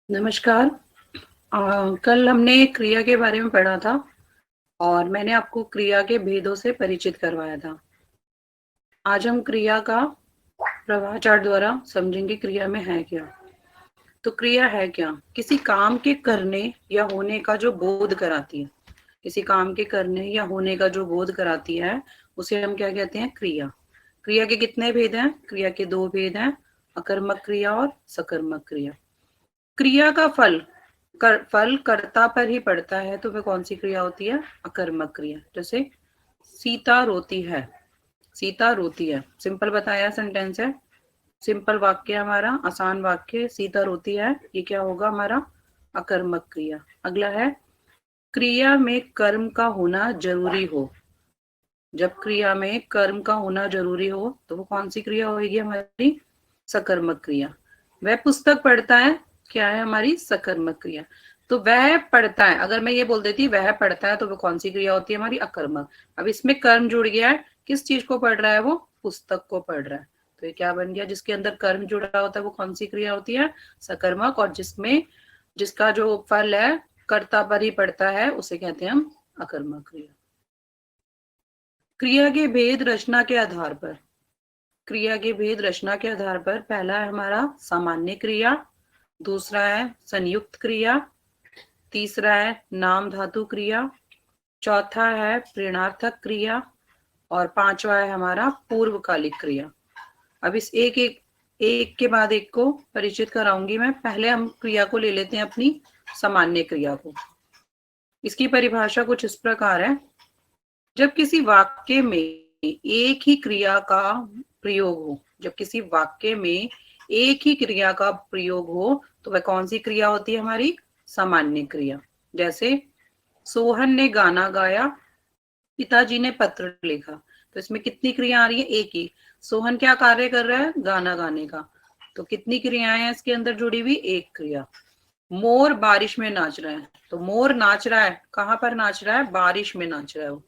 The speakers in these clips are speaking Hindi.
नमस्कार। कल हमने क्रिया के बारे में पढ़ा था और मैंने आपको क्रिया के भेदों से परिचित करवाया था। आज हम क्रिया का प्रवाह चार्ट द्वारा समझेंगे क्रिया में है क्या। तो क्रिया है क्या? किसी काम के करने या होने का जो बोध कराती है। किसी काम के करने या होने का जो बोध कराती है उसे हम क्या कहते हैं? क्रिया। क्रिया के कितने भेद हैं? क्रिया के 2 भेद हैं, अकर्मक क्रिया और सकर्मक क्रिया। क्रिया का फल कर्ता पर ही पड़ता है तो वह कौन सी क्रिया होती है? अकर्मक क्रिया। जैसे सीता रोती है, सीता रोती है, सिंपल बताया सेंटेंस है, सिंपल वाक्य है हमारा, आसान वाक्य, सीता रोती है, ये क्या होगा हमारा? अकर्मक क्रिया। अगला है क्रिया में कर्म का होना जरूरी हो। जब क्रिया में कर्म का होना जरूरी हो तो वो कौन सी क्रिया होगी हमारी? सकर्मक क्रिया। वह पुस्तक पढ़ता है, क्या है हमारी? सकर्मक क्रिया। तो वह पढ़ता है, अगर मैं ये बोल देती वह पढ़ता है तो वो कौन सी क्रिया होती है हमारी? अकर्मक। अब इसमें कर्म जुड़ गया है, किस चीज को पढ़ रहा है? वो पुस्तक को पढ़ रहा है। तो ये क्या बन गया? जिसके अंदर कर्म जुड़ा होता है वो कौन सी क्रिया होती है? सकर्मक। और जिसका जो फल है कर्ता पर ही पड़ता है उसे कहते हैं हम अकर्मक क्रिया। क्रिया के भेद रचना के आधार पर। क्रिया के भेद रचना के आधार पर पहला है हमारा सामान्य क्रिया, दूसरा है संयुक्त क्रिया, तीसरा है नाम धातु क्रिया, चौथा है प्रेरणार्थक क्रिया और पांचवा है हमारा पूर्वकालिक क्रिया। अब इस एक के बाद एक को परिचित कराऊंगी मैं। पहले हम क्रिया को ले लेते हैं अपनी सामान्य क्रिया को। इसकी परिभाषा कुछ इस प्रकार है, जब किसी वाक्य में एक ही क्रिया का प्रयोग हो, जब किसी वाक्य में एक ही क्रिया का प्रयोग हो तो वह कौन सी क्रिया होती है हमारी? सामान्य क्रिया। जैसे सोहन ने गाना गाया, पिताजी ने पत्र लिखा। तो इसमें कितनी क्रिया आ रही है? एक ही। सोहन क्या कार्य कर रहा है? गाना गाने का। तो कितनी क्रियाएं हैं इसके अंदर जुड़ी हुई? एक क्रिया। मोर बारिश में नाच रहा है, तो मोर नाच रहा है, कहां पर नाच रहा है? बारिश में नाच रहा है वो।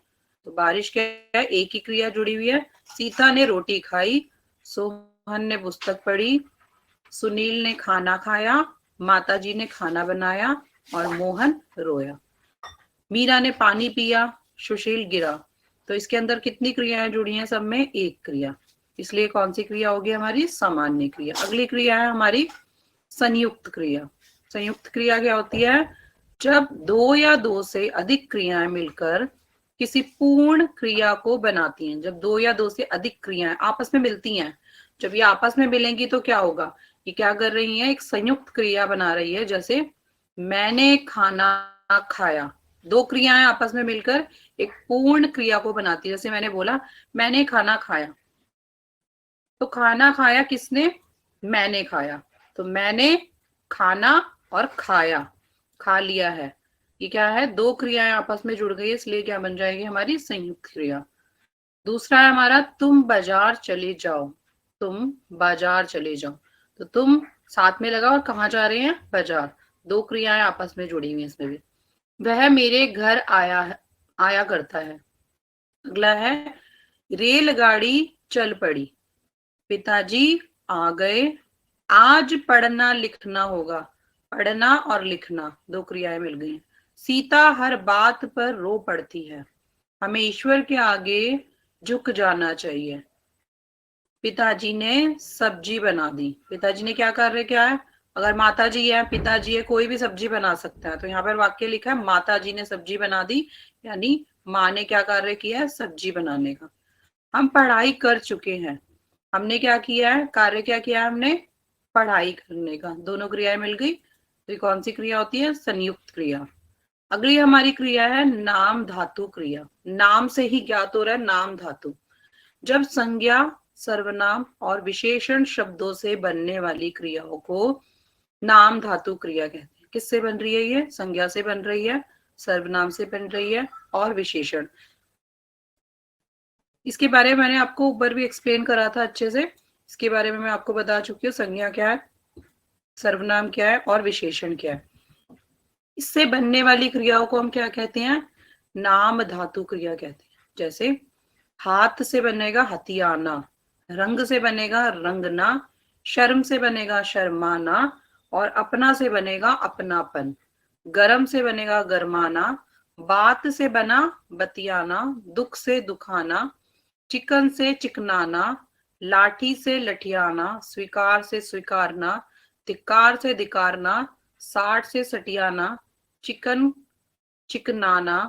तो बारिश क्या है? एक ही क्रिया जुड़ी हुई है। सीता ने रोटी खाई, सोहन ने पुस्तक पढ़ी, सुनील ने खाना खाया, माताजी ने खाना बनाया और मोहन रोया। मीरा ने पानी पिया, सुशील गिरा। तो इसके अंदर कितनी क्रियाएं जुड़ी हैं? सब में एक क्रिया। इसलिए कौन सी क्रिया होगी हमारी? सामान्य क्रिया। अगली क्रिया है हमारी संयुक्त क्रिया। संयुक्त क्रिया क्या होती है? जब दो या दो से अधिक क्रियाएं मिलकर किसी पूर्ण क्रिया को बनाती हैं। जब दो या दो से अधिक क्रियाएं आपस में मिलती हैं, जब ये आपस में मिलेंगी तो क्या होगा? ये क्या कर रही है? एक संयुक्त क्रिया बना रही है। जैसे मैंने खाना खाया, दो क्रियाएं आपस में मिलकर एक पूर्ण क्रिया को बनाती है। जैसे मैंने बोला मैंने खाना खाया, तो खाना खाया किसने? मैंने खाया। तो मैंने खाना और खाया, खा लिया है। ये क्या है? दो क्रियाएं आपस में जुड़ गई, इसलिए क्या बन जाएगी हमारी? संयुक्त क्रिया। दूसरा है हमारा तुम बाजार चले जाओ, तुम बाजार चले जाओ। तो तुम साथ में लगा और कहाँ जा रहे हैं? बाजार। दो क्रियाएं आपस में जुड़ी हुई हैं इसमें भी। वह मेरे घर आया करता है। अगला है रेलगाड़ी चल पड़ी, पिताजी आ गए, आज पढ़ना लिखना होगा। पढ़ना और लिखना दो क्रियाएं मिल गई। सीता हर बात पर रो पड़ती है, हमें ईश्वर के आगे झुक जाना चाहिए। पिताजी ने सब्जी बना दी। पिताजी ने क्या कर रहे? क्या है? अगर माता जी है, पिताजी है, कोई भी सब्जी बना सकता है। तो यहाँ पर वाक्य लिखा है माता जी ने सब्जी बना दी, यानी माँ ने क्या कार्य किया है? सब्जी बनाने का। हम पढ़ाई कर चुके हैं, हमने क्या किया है? कार्य क्या किया है हमने? पढ़ाई करने का। दोनों क्रियाएं मिल गई, तो ये कौन सी क्रिया होती है? संयुक्त क्रिया। अगली हमारी क्रिया है नाम धातु क्रिया। नाम से ही ज्ञात हो रहा है नाम धातु। जब संज्ञा, सर्वनाम और विशेषण शब्दों से बनने वाली क्रियाओं को नाम धातु क्रिया कहते हैं। किससे बन रही है ये? संज्ञा से बन रही है, सर्वनाम से बन रही है और विशेषण। इसके बारे में मैंने आपको ऊपर भी एक्सप्लेन करा था अच्छे से। इसके बारे में मैं आपको बता चुकी हूँ, संज्ञा क्या है, सर्वनाम क्या है और विशेषण क्या है। इससे बनने वाली क्रियाओं को हम क्या कहते हैं? नाम धातु क्रिया कहते हैं। जैसे हाथ से बनेगा हथियाना, रंग से बनेगा रंगना, शर्म से बनेगा शर्माना और अपना से बनेगा अपनापन, गरम से बनेगा गरमाना, बात से बना बतियाना, दुख से दुखाना, चिकन से चिकनाना, लाठी से लठियाना, स्वीकार से स्वीकारना, धिक्कार से धिकारना, साठ से सटियाना, चिकन चिकनाना,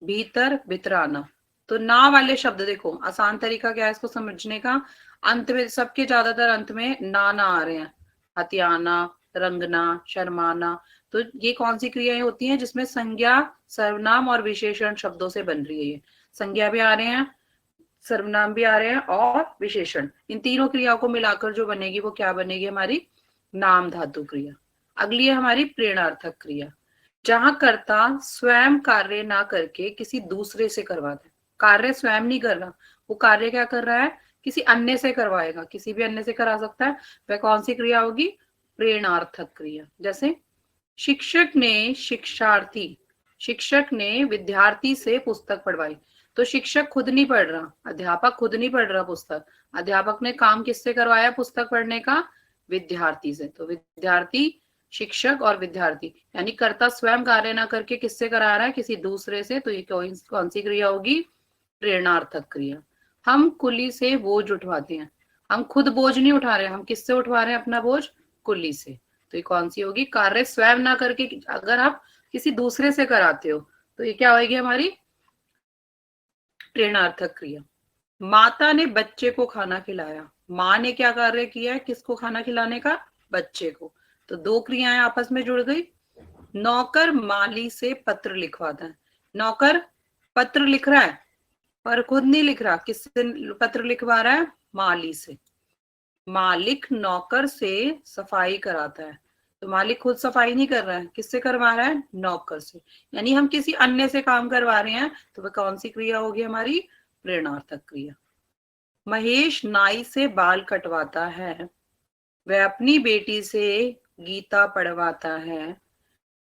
भीतर भितराना। तो ना वाले शब्द देखो, आसान तरीका क्या है इसको समझने का, अंत में सबके ज्यादातर अंत में ना आ रहे हैं, हथियाना, रंगना, शर्माना। तो ये कौन सी क्रियाएं होती हैं जिसमें संज्ञा, सर्वनाम और विशेषण शब्दों से बन रही है। ये संज्ञा भी आ रहे हैं, सर्वनाम भी आ रहे हैं और विशेषण, इन तीनों क्रियाओं को मिलाकर जो बनेगी वो क्या बनेगी, हमारी नाम धातु क्रिया। अगली है हमारी प्रेरणार्थक क्रिया, जहां कर्ता स्वयं कार्य ना करके किसी दूसरे से करवाता है। कार्य स्वयं नहीं कर रहा, वो कार्य क्या कर रहा है, किसी अन्य से करवाएगा, किसी भी अन्य से करा सकता है। वह कौन सी क्रिया होगी, प्रेरणार्थक क्रिया। जैसे शिक्षक ने विद्यार्थी से पुस्तक पढ़वाई। तो शिक्षक खुद नहीं पढ़ रहा, अध्यापक खुद नहीं पढ़ रहा पुस्तक, अध्यापक ने काम किससे करवाया पुस्तक पढ़ने का, विद्यार्थी से। तो विद्यार्थी, शिक्षक और विद्यार्थी, यानी कर्ता स्वयं कार्य ना करके किससे करा रहा है, किसी दूसरे से। तो ये कौन सी क्रिया होगी, प्रेरणार्थक क्रिया। हम कुली से बोझ उठवाते हैं, हम खुद बोझ नहीं उठा रहे, हम किससे उठवा रहे हैं अपना बोझ, कुली से। तो ये कौन सी होगी, कार्य स्वयं ना करके अगर आप किसी दूसरे से कराते हो तो ये क्या होगी, हमारी प्रेरणार्थक क्रिया। माता ने बच्चे को खाना खिलाया, माँ ने क्या कार्य किया है, किसको खाना खिलाने का, बच्चे को। तो दो क्रियाएं आपस में जुड़ गई। नौकर माली से पत्र लिखवाता है, नौकर पत्र लिख रहा है पर खुद नहीं लिख रहा, किससे पत्र लिखवा रहा है, माली से। मालिक नौकर से सफाई कराता है, तो मालिक खुद सफाई नहीं कर रहा है, किससे करवा रहा है, नौकर से। यानी हम किसी अन्य से काम करवा रहे हैं, तो वह कौन सी क्रिया होगी, हमारी प्रेरणार्थक क्रिया। महेश नाई से बाल कटवाता है, वह अपनी बेटी से गीता पढ़वाता है।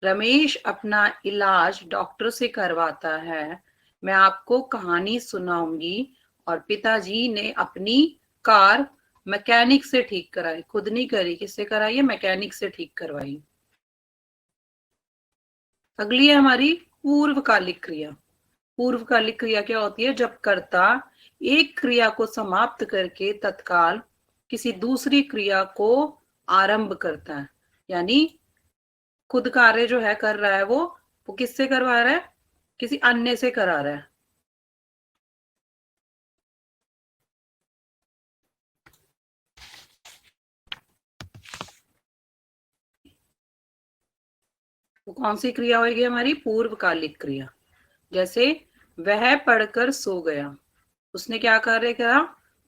रमेश अपना इलाज डॉक्टर से करवाता है। मैं आपको कहानी सुनाऊंगी। और पिताजी ने अपनी कार मैकेनिक से ठीक कराई, खुद नहीं करी, किससे कराई है, मैकेनिक से ठीक करवाई। अगली है हमारी पूर्वकालिक क्रिया। पूर्वकालिक क्रिया क्या होती है, जब कर्ता एक क्रिया को समाप्त करके तत्काल किसी दूसरी क्रिया को आरंभ करता है। यानी खुद कार्य जो है कर रहा है वो किससे करवा रहा है, किसी अन्य से करा रहा है। वो कौन सी क्रिया होगी, हमारी पूर्वकालिक क्रिया। जैसे वह पढ़कर सो गया, उसने क्या कार्य करा,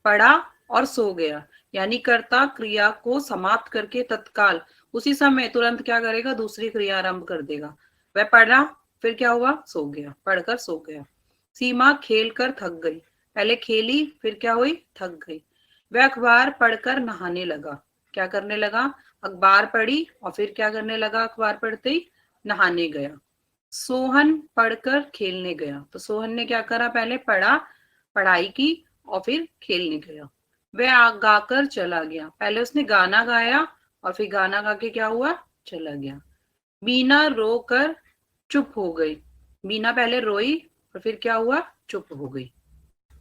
पढ़ा और सो गया। यानी कर्ता क्रिया को समाप्त करके तत्काल उसी समय तुरंत क्या करेगा, दूसरी क्रिया आरंभ कर देगा। वह पढ़ा, फिर क्या हुआ, सो गया, पढ़कर सो गया। सीमा खेल कर थक गई, पहले खेली फिर क्या हुई, थक गई। वह अखबार पढ़कर नहाने लगा, क्या करने लगा, अखबार पढ़ी और फिर क्या करने लगा, अखबार पढ़ते ही नहाने गया। सोहन पढ़कर खेलने गया, तो सोहन ने क्या करा, पहले पढ़ा, पढ़ाई की और फिर खेलने गया। वह गाकर चला गया, पहले उसने गाना गाया और फिर गाना गा के क्या हुआ, चला गया। मीना रो कर चुप हो गई, मीना पहले रोई और फिर क्या हुआ, चुप हो गई।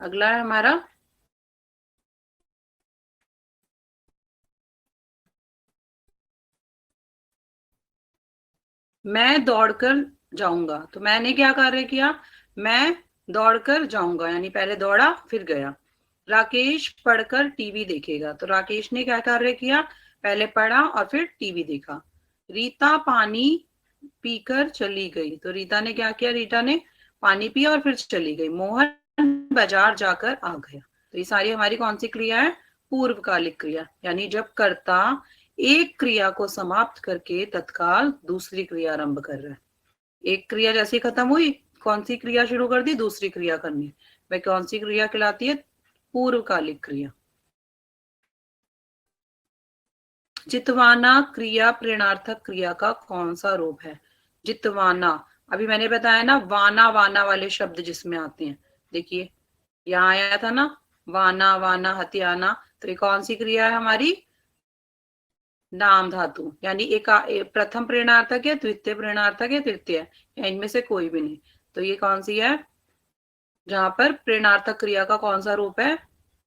अगला है हमारा मैं दौड़कर जाऊंगा। तो मैंने क्या कार्य किया, मैं दौड़कर जाऊंगा, यानी पहले दौड़ा फिर गया। राकेश पढ़कर टीवी देखेगा, तो राकेश ने क्या कार्य किया, पहले पढ़ा और फिर टीवी देखा। रीता पानी पीकर चली गई, तो रीता ने क्या किया, रीता ने पानी पिया और फिर चली गई। मोहन बाजार जाकर आ गया। तो ये सारी हमारी कौन सी क्रिया है, पूर्वकालिक क्रिया। यानी जब कर्ता एक क्रिया को समाप्त करके तत्काल दूसरी क्रिया आरंभ कर रहा है। एक क्रिया जैसी खत्म हुई, कौन सी क्रिया शुरू कर दी, दूसरी क्रिया करनी। वह कौन सी क्रिया कहलाती है, पूर्वकालिक क्रिया। जितवाना क्रिया प्रेरणार्थक क्रिया का कौन सा रूप है, जितवाना। अभी मैंने बताया ना, वाना वाना वाले शब्द जिसमें आते हैं, देखिए यहाँ आया था ना, वाना वाना हत्याना। तो ये कौन सी क्रिया है हमारी, नाम धातु, यानी एक प्रथम प्रेरणार्थक है, द्वितीय प्रेरणार्थक है, तृतीय, या इनमें से कोई भी नहीं। तो ये कौन सी है, जहां पर प्रेरणार्थक क्रिया का कौन सा रूप है,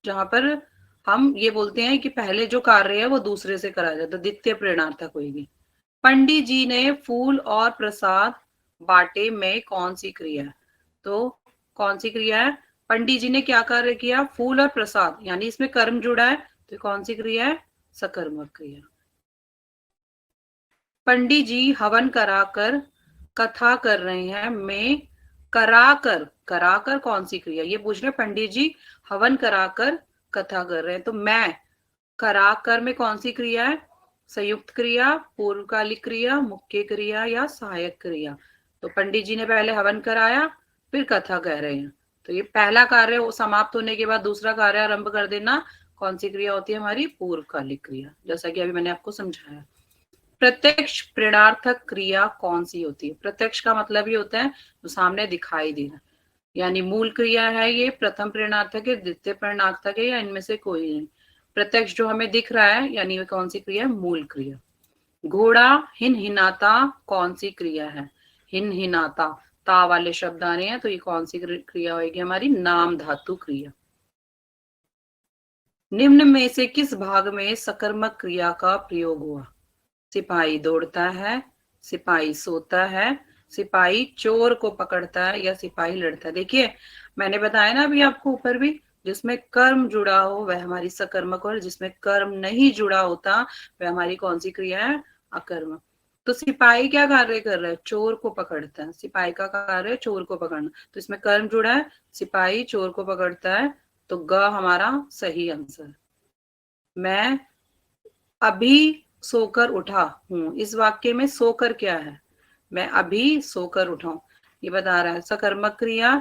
जहां पर हम ये बोलते हैं कि पहले जो कार्य है वो दूसरे से करा जाए, तो द्वितीय प्रेरणार्थक होगी। पंडित जी ने फूल और प्रसाद बांटे में कौन सी क्रिया है, तो कौन सी क्रिया है, पंडित जी ने क्या कार्य किया, फूल और प्रसाद, यानी इसमें कर्म जुड़ा है, तो कौन सी क्रिया है, सकर्मक क्रिया। पंडित जी हवन कराकर कथा कर रहे हैं, मैं कराकर, कराकर कौन सी क्रिया, ये पूछ रहे पंडित जी हवन कराकर कथा कर रहे हैं, तो मैं कराकर में कौन सी क्रिया है, संयुक्त क्रिया, पूर्वकालिक क्रिया, मुख्य क्रिया या सहायक क्रिया। तो पंडित जी ने पहले हवन कराया, फिर कथा कह रहे हैं, तो ये पहला कार्य वो समाप्त होने के बाद दूसरा कार्य आरंभ कर देना, कौन सी क्रिया होती है हमारी, पूर्वकालिक क्रिया, जैसा कि अभी मैंने आपको समझाया। प्रत्यक्ष प्रेरणार्थक क्रिया कौन सी होती है, प्रत्यक्ष का मतलब ये होता है तो सामने दिखाई देना, यानी मूल क्रिया है ये, प्रथम प्रेरणार्थक है, द्वितीय प्रेरणार्थक है, या इनमें से कोई नहीं। प्रत्यक्ष जो हमें दिख रहा है, यानी वे कौन सी क्रिया है, मूल क्रिया। घोड़ा हिन हिनाता कौन सी क्रिया है, हिन हिनाता, ता वाले शब्द आ रहे हैं, तो ये कौन सी क्रिया होगी हमारी, नाम धातु क्रिया। निम्न में से किस भाग में सकर्मक क्रिया का प्रयोग हुआ, सिपाही दौड़ता है, सिपाही सोता है, सिपाही चोर को पकड़ता है, या सिपाही लड़ता है। देखिए मैंने बताया ना अभी आपको ऊपर भी, जिसमें कर्म जुड़ा हो वह हमारी सकर्मक, और जिसमें कर्म नहीं जुड़ा होता वह हमारी कौन सी क्रिया है, अकर्मक। तो सिपाही क्या कार्य कर रहा है, चोर को पकड़ता है, सिपाही का कार्य है चोर को पकड़ना, तो इसमें कर्म जुड़ा है, सिपाही चोर को पकड़ता है, तो ग हमारा सही आंसर। मैं अभी सोकर उठा हूं, इस वाक्य में सोकर क्या है, मैं अभी सोकर उठा हूं, ये बता रहा है सकर्मक क्रिया,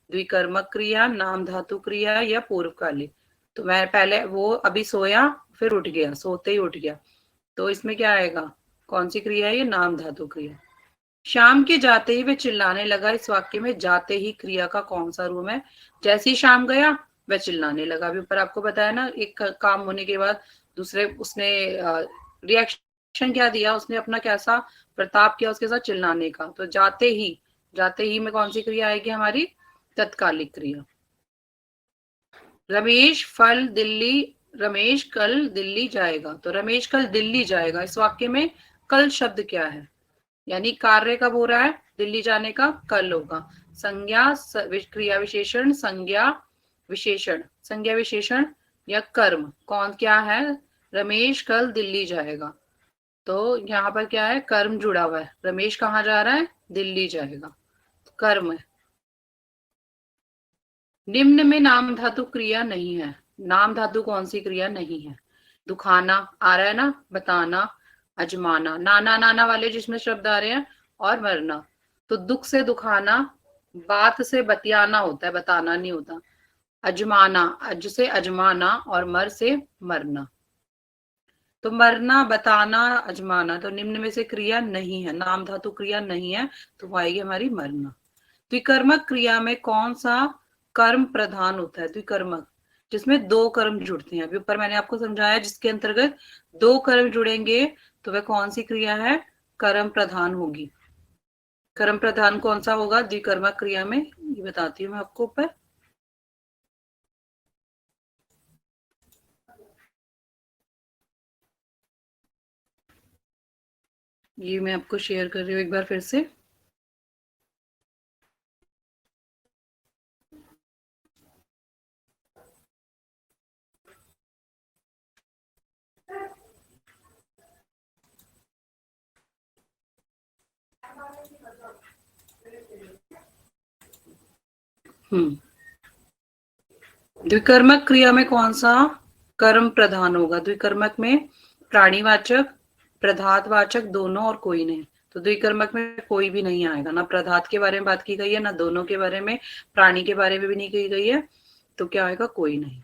द्विकर्मक क्रिया, नाम धातु क्रिया, या पूर्वकालिक। तो मैं पहले वो अभी सोया, फिर उठ गया, सोते ही उठ गया, तो इसमें क्या आएगा, कौन सी क्रिया है ये, नाम धातु क्रिया। शाम के जाते ही वे चिल्लाने लगा, इस वाक्य में जाते ही क्रिया का कौन सा रूप है, जैसे ही शाम गया वह चिल्लाने लगा। अभी ऊपर आपको बताया ना, एक काम होने के बाद दूसरे उसने रिएक्शन क्या दिया, उसने अपना कैसा प्रताप किया उसके साथ, चिल्लाने का। तो जाते ही, जाते ही में कौन सी क्रिया आएगी हमारी, तत्कालिक क्रिया। रमेश फल दिल्ली, रमेश कल दिल्ली जाएगा, तो रमेश कल दिल्ली जाएगा, इस वाक्य में कल शब्द क्या है, यानी कार्य कब हो रहा है, दिल्ली जाने का कल होगा। संज्ञा, क्रिया विशेषण, संज्ञा विशेषण, संज्ञा विशेषण या कर्म, कौन क्या है, रमेश कल दिल्ली जाएगा, तो यहाँ पर क्या है, कर्म जुड़ा हुआ है, रमेश कहाँ जा रहा है, दिल्ली जाएगा, कर्म है। निम्न में नाम धातु क्रिया नहीं है, नाम धातु कौन सी क्रिया नहीं है, दुखाना आ रहा है ना, बताना, अजमाना, नाना नाना वाले जिसमें शब्द आ रहे हैं, और मरना। तो दुख से दुखाना, बात से बतियाना होता है, बताना नहीं होता। अजमाना, अज से अजमाना, और मर से मरना। तो मरना, बताना, अजमाना, तो निम्न में से क्रिया नहीं है, नाम धातु क्रिया नहीं है, तो वो आएगी हमारी मरना। द्विकर्मक क्रिया में कौन सा कर्म प्रधान होता है, द्विकर्मक जिसमें दो कर्म जुड़ते हैं, अभी ऊपर मैंने आपको समझाया, जिसके अंतर्गत दो कर्म जुड़ेंगे तो वह कौन सी क्रिया है, कर्म प्रधान होगी। कर्म प्रधान कौन सा होगा द्विकर्मक क्रिया में, ये बताती हूँ मैं आपको ऊपर। ये मैं आपको शेयर कर रही हूँ एक बार फिर से। द्विकर्मक क्रिया में कौन सा कर्म प्रधान होगा, द्विकर्मक में प्राणीवाचक, प्रधातवाचक दोनों, और कोई नहीं। तो द्विकर्मक में कोई भी नहीं आएगा, ना प्रधात के बारे में बात की गई है, ना दोनों के बारे में, प्राणी के बारे में भी नहीं कही गई है, तो क्या आएगा, कोई नहीं।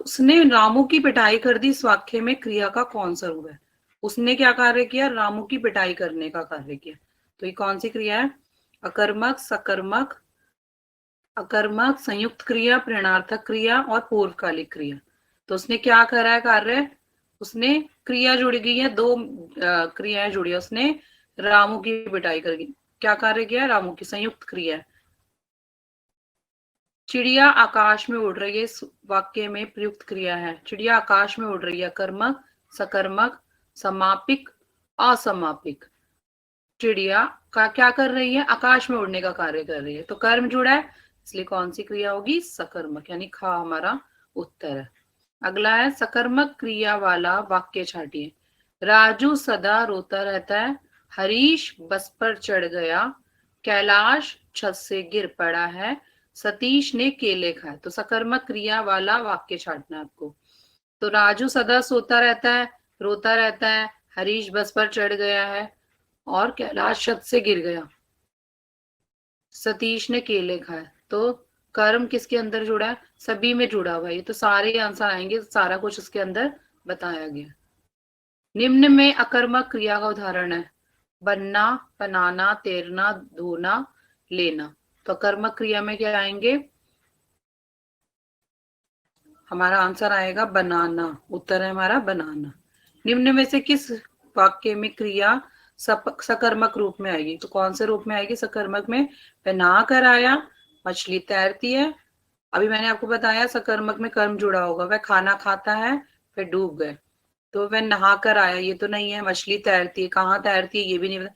उसने रामू की पिटाई कर दी, इस वाक्य में क्रिया का कौन सा रूप है, उसने क्या कार्य किया, रामू की पिटाई करने का कार्य किया, तो ये कौन सी क्रिया है, अकर्मक, सकर्मक, अकर्मक, संयुक्त क्रिया, प्रेरणार्थक क्रिया और पूर्वकालिक क्रिया। तो उसने क्या करा है कार्य, उसने क्रिया जुड़ी गई है, दो क्रियाएं जुड़ी है, उसने रामू की पिटाई कर गई। क्या कार्य किया? रामू की संयुक्त क्रिया है। चिड़िया आकाश में उड़ रही है, इस वाक्य में प्रयुक्त क्रिया है। चिड़िया आकाश में उड़ रही है, कर्मक, सकर्मक, समापिक, असमापिक। चिड़िया का क्या कर रही है? आकाश में उड़ने का कार्य कर रही है, तो कर्म जुड़ा है, इसलिए कौन सी क्रिया होगी? सकर्मक, यानी खा हमारा उत्तर है। अगला है सकर्मक क्रिया वाला वाक्य छाटिए। राजू सदा रोता रहता है, हरीश बस पर चढ़ गया, कैलाश छत से गिर पड़ा है, सतीश ने केले खाए। तो सकर्मक क्रिया वाला वाक्य छाटना है आपको। तो राजू सदा सोता रहता है, रोता रहता है, हरीश बस पर चढ़ गया है, और कैलाश छत से गिर गया, सतीश ने केले खाए। तो कर्म किसके अंदर जुड़ा है? सभी में जुड़ा हुआ है। ये तो सारे आंसर आएंगे, सारा कुछ इसके अंदर बताया गया। निम्न में अकर्मक क्रिया का उदाहरण है। बनना, बनाना, तैरना, धोना, लेना। तो अकर्मक क्रिया में क्या आएंगे? हमारा आंसर आएगा बनाना। उत्तर है हमारा बनाना। निम्न में से किस वाक्य में क्रिया सकर्मक रूप में आएगी? तो कौन से रूप में आएगी सकर्मक में? वह नहा कर आया, मछली तैरती है। अभी मैंने आपको बताया सकर्मक में कर्म जुड़ा होगा। वह खाना खाता है, फिर डूब गए। तो वह नहा कर आया, ये तो नहीं है। मछली तैरती है, कहाँ तैरती है ये भी नहीं पता।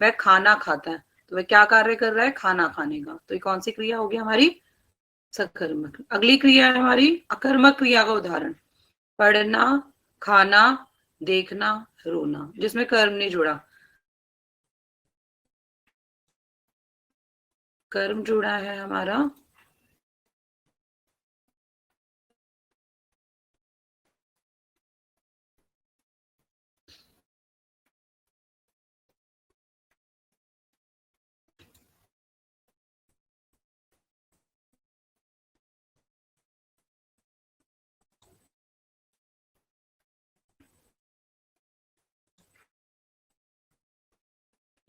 वह खाना खाता है, तो वह क्या कार्य कर रहा है? खाना खाने का। तो ये कौन सी क्रिया होगी हमारी? सकर्मक। अगली क्रिया है हमारी अकर्मक क्रिया का उदाहरण। पढ़ना, खाना, देखना, रोना, जिसमें कर्म नहीं जुड़ा। कर्म जुड़ा है हमारा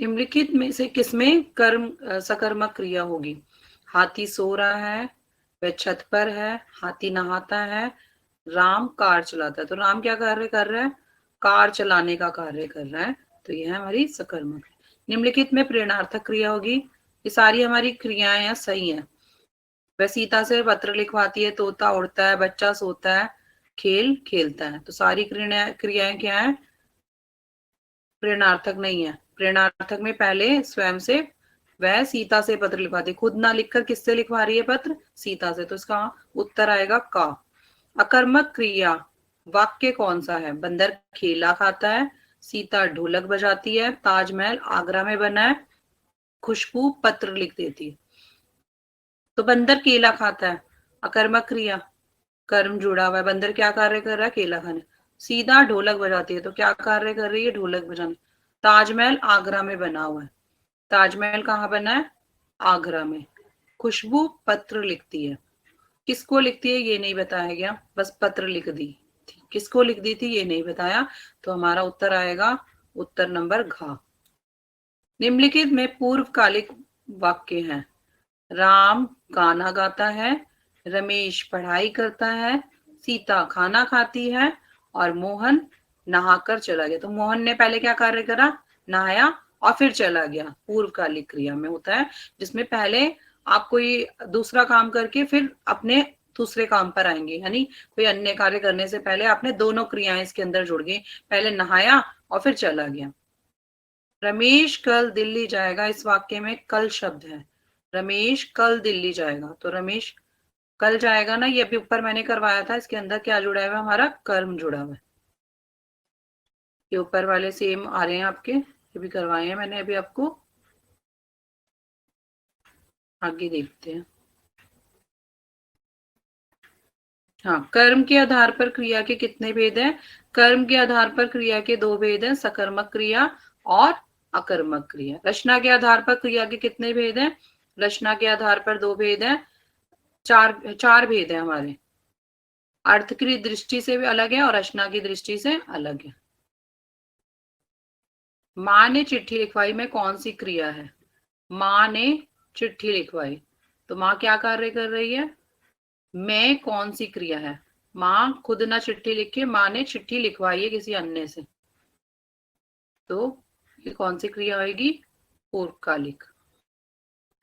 निम्नलिखित में से किसमें कर्म सकर्मक क्रिया होगी? हाथी सो रहा है, वह छत पर है, हाथी नहाता है, राम कार चलाता है। तो राम क्या कार्य कर रहा है? कार चलाने का कार्य कर रहा है। तो यह है हमारी सकर्मक। निम्नलिखित में प्रेरणार्थक क्रिया होगी। ये सारी हमारी क्रियाएं हैं, सही है। वह सीता से पत्र लिखवाती है, तोता उड़ता है, बच्चा सोता है, खेल खेलता है। तो सारी क्रियाएं क्या है? प्रेरणार्थक नहीं है। प्रेरणार्थक में पहले स्वयं से, वह सीता से पत्र लिखवाती, खुद ना लिखकर किससे लिखवा रही है पत्र? सीता से। तो इसका उत्तर आएगा का। अकर्मक क्रिया वाक्य कौन सा है? बंदर केला खाता है, सीता ढोलक बजाती है, ताजमहल आगरा में बना है, खुशबू पत्र लिख देती है। तो बंदर केला खाता है, अकर्मक क्रिया, कर्म जुड़ा हुआ है। बंदर क्या कार्य कर रहा है? केला खाने। सीधा ढोलक बजाती है, तो क्या कार्य कर रही है? ढोलक बजाने। ताजमहल आगरा में बना हुआ है, ताजमहल कहाँ बना है? आगरा में। खुशबू पत्र लिखती है, किसको लिखती है ये नहीं बताया गया, बस पत्र लिख दी थी। किसको लिख दी थी ये नहीं बताया। तो हमारा उत्तर आएगा उत्तर नंबर घ। निम्नलिखित में पूर्वकालिक वाक्य हैं। राम गाना गाता है, रमेश पढ़ाई करता है, सीता खाना खाती है, और मोहन नहाकर चला गया। तो मोहन ने पहले क्या कार्य करा? नहाया और फिर चला गया। पूर्वकालिक क्रिया में होता है, जिसमें पहले आप कोई दूसरा काम करके फिर अपने दूसरे काम पर आएंगे, यानी कोई अन्य कार्य करने से पहले आपने दोनों क्रियाएं इसके अंदर जुड़ गई। पहले नहाया और फिर चला गया। रमेश कल दिल्ली जाएगा, इस वाक्य में कल शब्द है। रमेश कल दिल्ली जाएगा, तो रमेश कल जाएगा ना, ये अभी ऊपर मैंने करवाया था। इसके अंदर क्या जुड़ा हुआ है? हमारा कर्म जुड़ा हुआ है। ये ऊपर वाले सेम आ रहे हैं आपके, ये भी करवाए हैं मैंने अभी आपको। आगे देखते हैं। हाँ, कर्म के आधार पर क्रिया के कितने भेद हैं? कर्म के आधार पर क्रिया के दो भेद हैं, सकर्मक क्रिया और अकर्मक क्रिया। रचना के आधार पर क्रिया के कितने भेद हैं? रचना के आधार पर दो भेद हैं, चार चार भेद है हमारे। अर्थ की दृष्टि से भी अलग है और रचना की दृष्टि से अलग है। माँ ने चिट्ठी लिखवाई में कौन सी क्रिया है? माँ ने चिट्ठी लिखवाई, तो माँ क्या कार्य कर रही है? मैं कौन सी क्रिया है? माँ खुद ना चिट्ठी लिखे, माँ ने चिट्ठी लिखवाई है किसी अन्य से, तो ये कौन सी क्रिया होगी? पूर्वकालिक।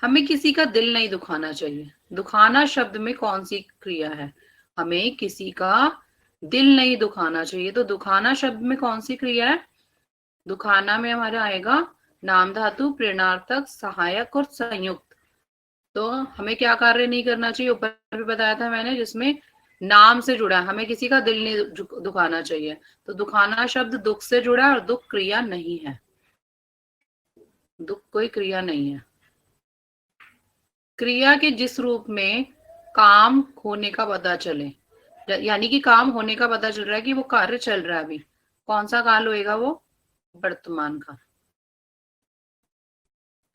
हमें किसी का दिल नहीं दुखाना चाहिए, दुखाना शब्द में कौन सी क्रिया है? हमें किसी का दिल नहीं दुखाना चाहिए, तो दुखाना शब्द में कौन सी क्रिया है? दुखाना में हमारा आएगा नाम धातु, प्रेरणार्थक, सहायक और संयुक्त। तो हमें क्या कार्य नहीं करना चाहिए, ऊपर भी बताया था मैंने, जिसमें नाम से जुड़ा है, हमें किसी का दिल नहीं दुखाना चाहिए। तो दुखाना शब्द दुख से जुड़ा है और दुख क्रिया नहीं है, दुख कोई क्रिया नहीं है। क्रिया के जिस रूप में काम होने का पता चले, यानी कि काम होने का पता चल रहा है कि वो कार्य चल रहा है अभी, कौन सा काल होएगा वो? वर्तमान काल।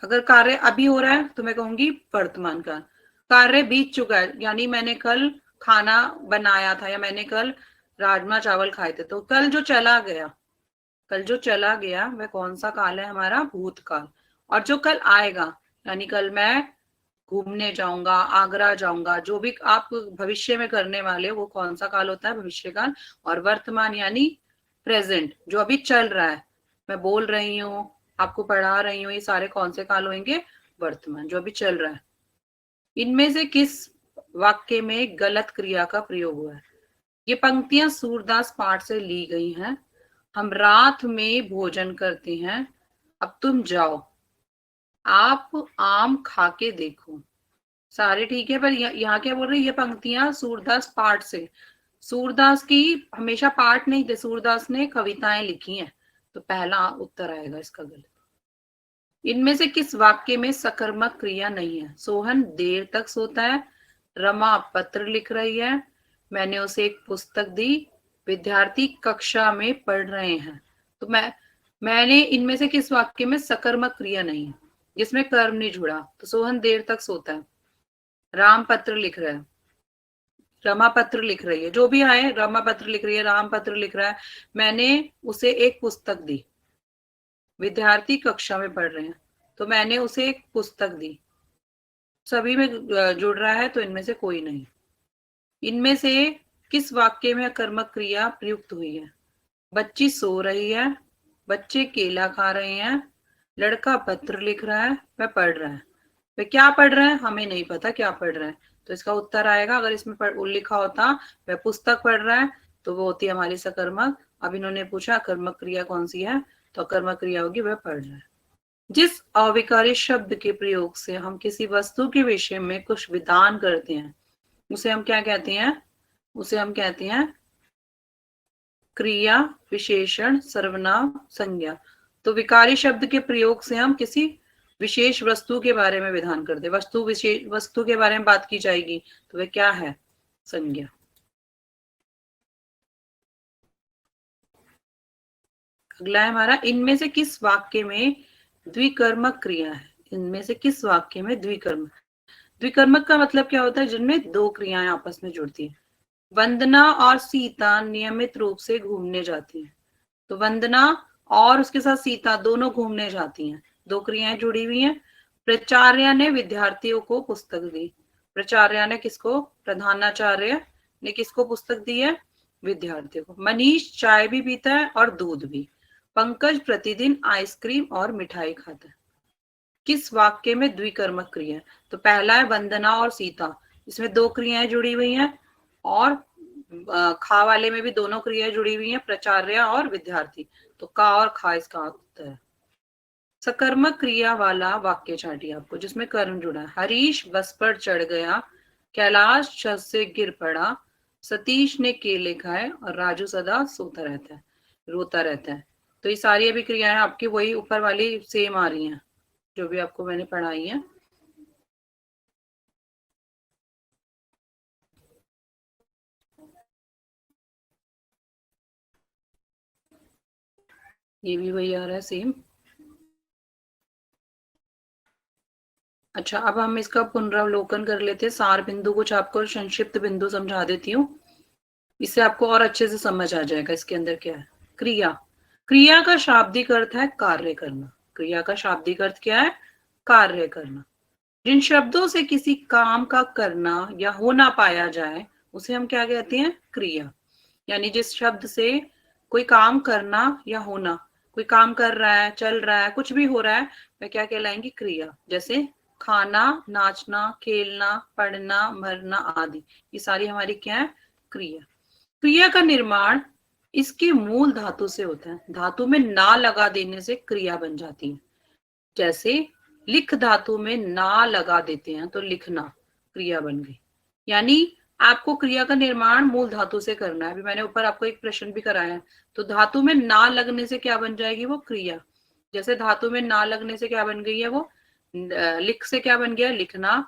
अगर कार्य अभी हो रहा है तो मैं कहूंगी वर्तमान काल। कार्य बीत चुका है, यानी मैंने कल खाना बनाया था या मैंने कल राजमा चावल खाए थे, तो कल जो चला गया, कल जो चला गया वह कौन सा काल है? हमारा भूतकाल। और जो कल आएगा, यानी कल मैं घूमने जाऊंगा, आगरा जाऊंगा, जो भी आप भविष्य में करने वाले हो वो कौन सा काल होता है? भविष्य काल। और वर्तमान यानी प्रेजेंट, जो अभी चल रहा है, मैं बोल रही हूँ, आपको पढ़ा रही हूँ, ये सारे कौन से काल होंगे? वर्तमान, जो अभी चल रहा है। इनमें से किस वाक्य में गलत क्रिया का प्रयोग हुआ है? ये पंक्तियां सूरदास पाठ से ली गई हैं। हम रात में भोजन करते हैं, अब तुम जाओ, आप आम खा के देखो। सारे ठीक है, पर यहाँ क्या बोल रहे हैं? ये पंक्तियां सूरदास पाठ से, सूरदास की हमेशा पाठ नहीं थे, सूरदास ने कविताएं लिखी हैं, तो पहला उत्तर आएगा इसका गलत। इनमें से किस वाक्य में सकर्मक क्रिया नहीं है? सोहन देर तक सोता है, रमा पत्र लिख रही है, मैंने उसे एक पुस्तक दी, विद्यार्थी कक्षा में पढ़ रहे हैं। तो मैंने इनमें से किस वाक्य में सकर्मक क्रिया नहीं है, जिसमें कर्म नहीं जुड़ा? तो सोहन देर तक सोता है, राम पत्र लिख रहा है, रमा पत्र लिख रही है, जो भी आए, रमा पत्र लिख रही है, राम पत्र लिख रहा है, मैंने उसे एक पुस्तक दी, विद्यार्थी कक्षा में पढ़ रहे हैं, तो मैंने उसे एक पुस्तक दी, सभी में जुड़ रहा है, तो इनमें से कोई नहीं। इनमें से किस वाक्य में कर्मक क्रिया प्रयुक्त हुई है? बच्ची सो रही है, बच्चे केला खा रहे हैं, लड़का पत्र लिख रहा है, वह पढ़ रहा है। वह क्या पढ़ रहा है? हमें नहीं पता क्या पढ़ रहा है, तो इसका उत्तर आएगा, अगर इसमें लिखा होता वह पुस्तक पढ़ रहा है, तो वो होती है हमारी सकर्मक। अब इन्होंने पूछा कर्मक क्रिया कौन सी है, तो कर्मक क्रिया होगी वह पढ़ रहा है। जिस अविकारी शब्द के प्रयोग से हम किसी वस्तु के विषय में कुछ विधान करते हैं, उसे हम क्या कहते हैं? उसे हम कहते हैं क्रिया, विशेषण, सर्वनाम, संज्ञा। तो विकारी शब्द के प्रयोग से हम किसी विशेष वस्तु के बारे में विधान करते हैं, वस्तु के बारे में बात की जाएगी, तो वह क्या है? संज्ञा। अगला है हमारा, इनमें से किस वाक्य में द्विकर्मक क्रिया है? इनमें से किस वाक्य में द्विकर्मक? द्विकर्मक का मतलब क्या होता है? जिनमें दो क्रियाएं आपस में जुड़ती है। वंदना और सीता नियमित रूप से घूमने जाती हैं, तो वंदना और उसके साथ सीता दोनों घूमने जाती हैं, दो क्रियाएं जुड़ी हुई हैं। प्राचार्य ने विद्यार्थियों को पुस्तक दी, प्राचार्य ने किसको? प्रधानाचार्य ने किसको पुस्तक दी है? विद्यार्थियों को। मनीष चाय भी पीता है और दूध भी, पंकज प्रतिदिन आइसक्रीम और मिठाई खाता है। किस वाक्य में द्विकर्मक क्रिया है? तो पहला है वंदना और सीता, इसमें दो क्रियाएं जुड़ी हुई हैं, और खा वाले में भी दोनों क्रियाएं जुड़ी हुई हैं, प्राचार्य और विद्यार्थी, तो का और खा इसका उत्तर है। सकर्मक क्रिया वाला वाक्य चाटिए आपको, जिसमें कर्म जुड़ा है। हरीश बस पर चढ़ गया, कैलाश छत से गिर पड़ा, सतीश ने केले खाए और राजू सदा सोता रहता है, रोता रहता है। तो ये सारी अभी क्रियाएं आपकी वही ऊपर वाली सेम आ रही हैं, जो भी आपको मैंने पढ़ाई है। ये भी वही आ रहा है सेम। अच्छा, अब हम इसका पुनरावलोकन कर लेते हैं, सार बिंदु कुछ आपको संक्षिप्त बिंदु समझा देती हूँ, इससे आपको और अच्छे से समझ आ जाएगा इसके अंदर क्या है। क्रिया, क्रिया का शाब्दिक अर्थ है कार्य करना। क्रिया का शाब्दिक अर्थ क्या है? कार्य करना। जिन शब्दों से किसी काम का करना या होना पाया जाए उसे हम क्या कहते हैं? क्रिया। यानी जिस शब्द से कोई काम करना या होना, कोई काम कर रहा है, चल रहा है, कुछ भी हो रहा है, वह क्या कहलाएंगी? क्रिया। जैसे खाना, नाचना, खेलना, पढ़ना, मरना आदि, ये सारी हमारी क्या है? क्रिया। क्रिया का निर्माण इसके मूल धातु से होता है। धातु में ना लगा देने से क्रिया बन जाती है। जैसे लिख धातु में ना लगा देते हैं तो लिखना क्रिया बन गई। यानी आपको क्रिया का निर्माण मूल धातु से करना है। अभी मैंने ऊपर आपको एक प्रश्न भी कराया है, तो धातु में ना लगने से क्या बन जाएगी? वो क्रिया। जैसे धातु में ना लगने से क्या बन गई है? वो लिख से क्या बन गया? लिखना।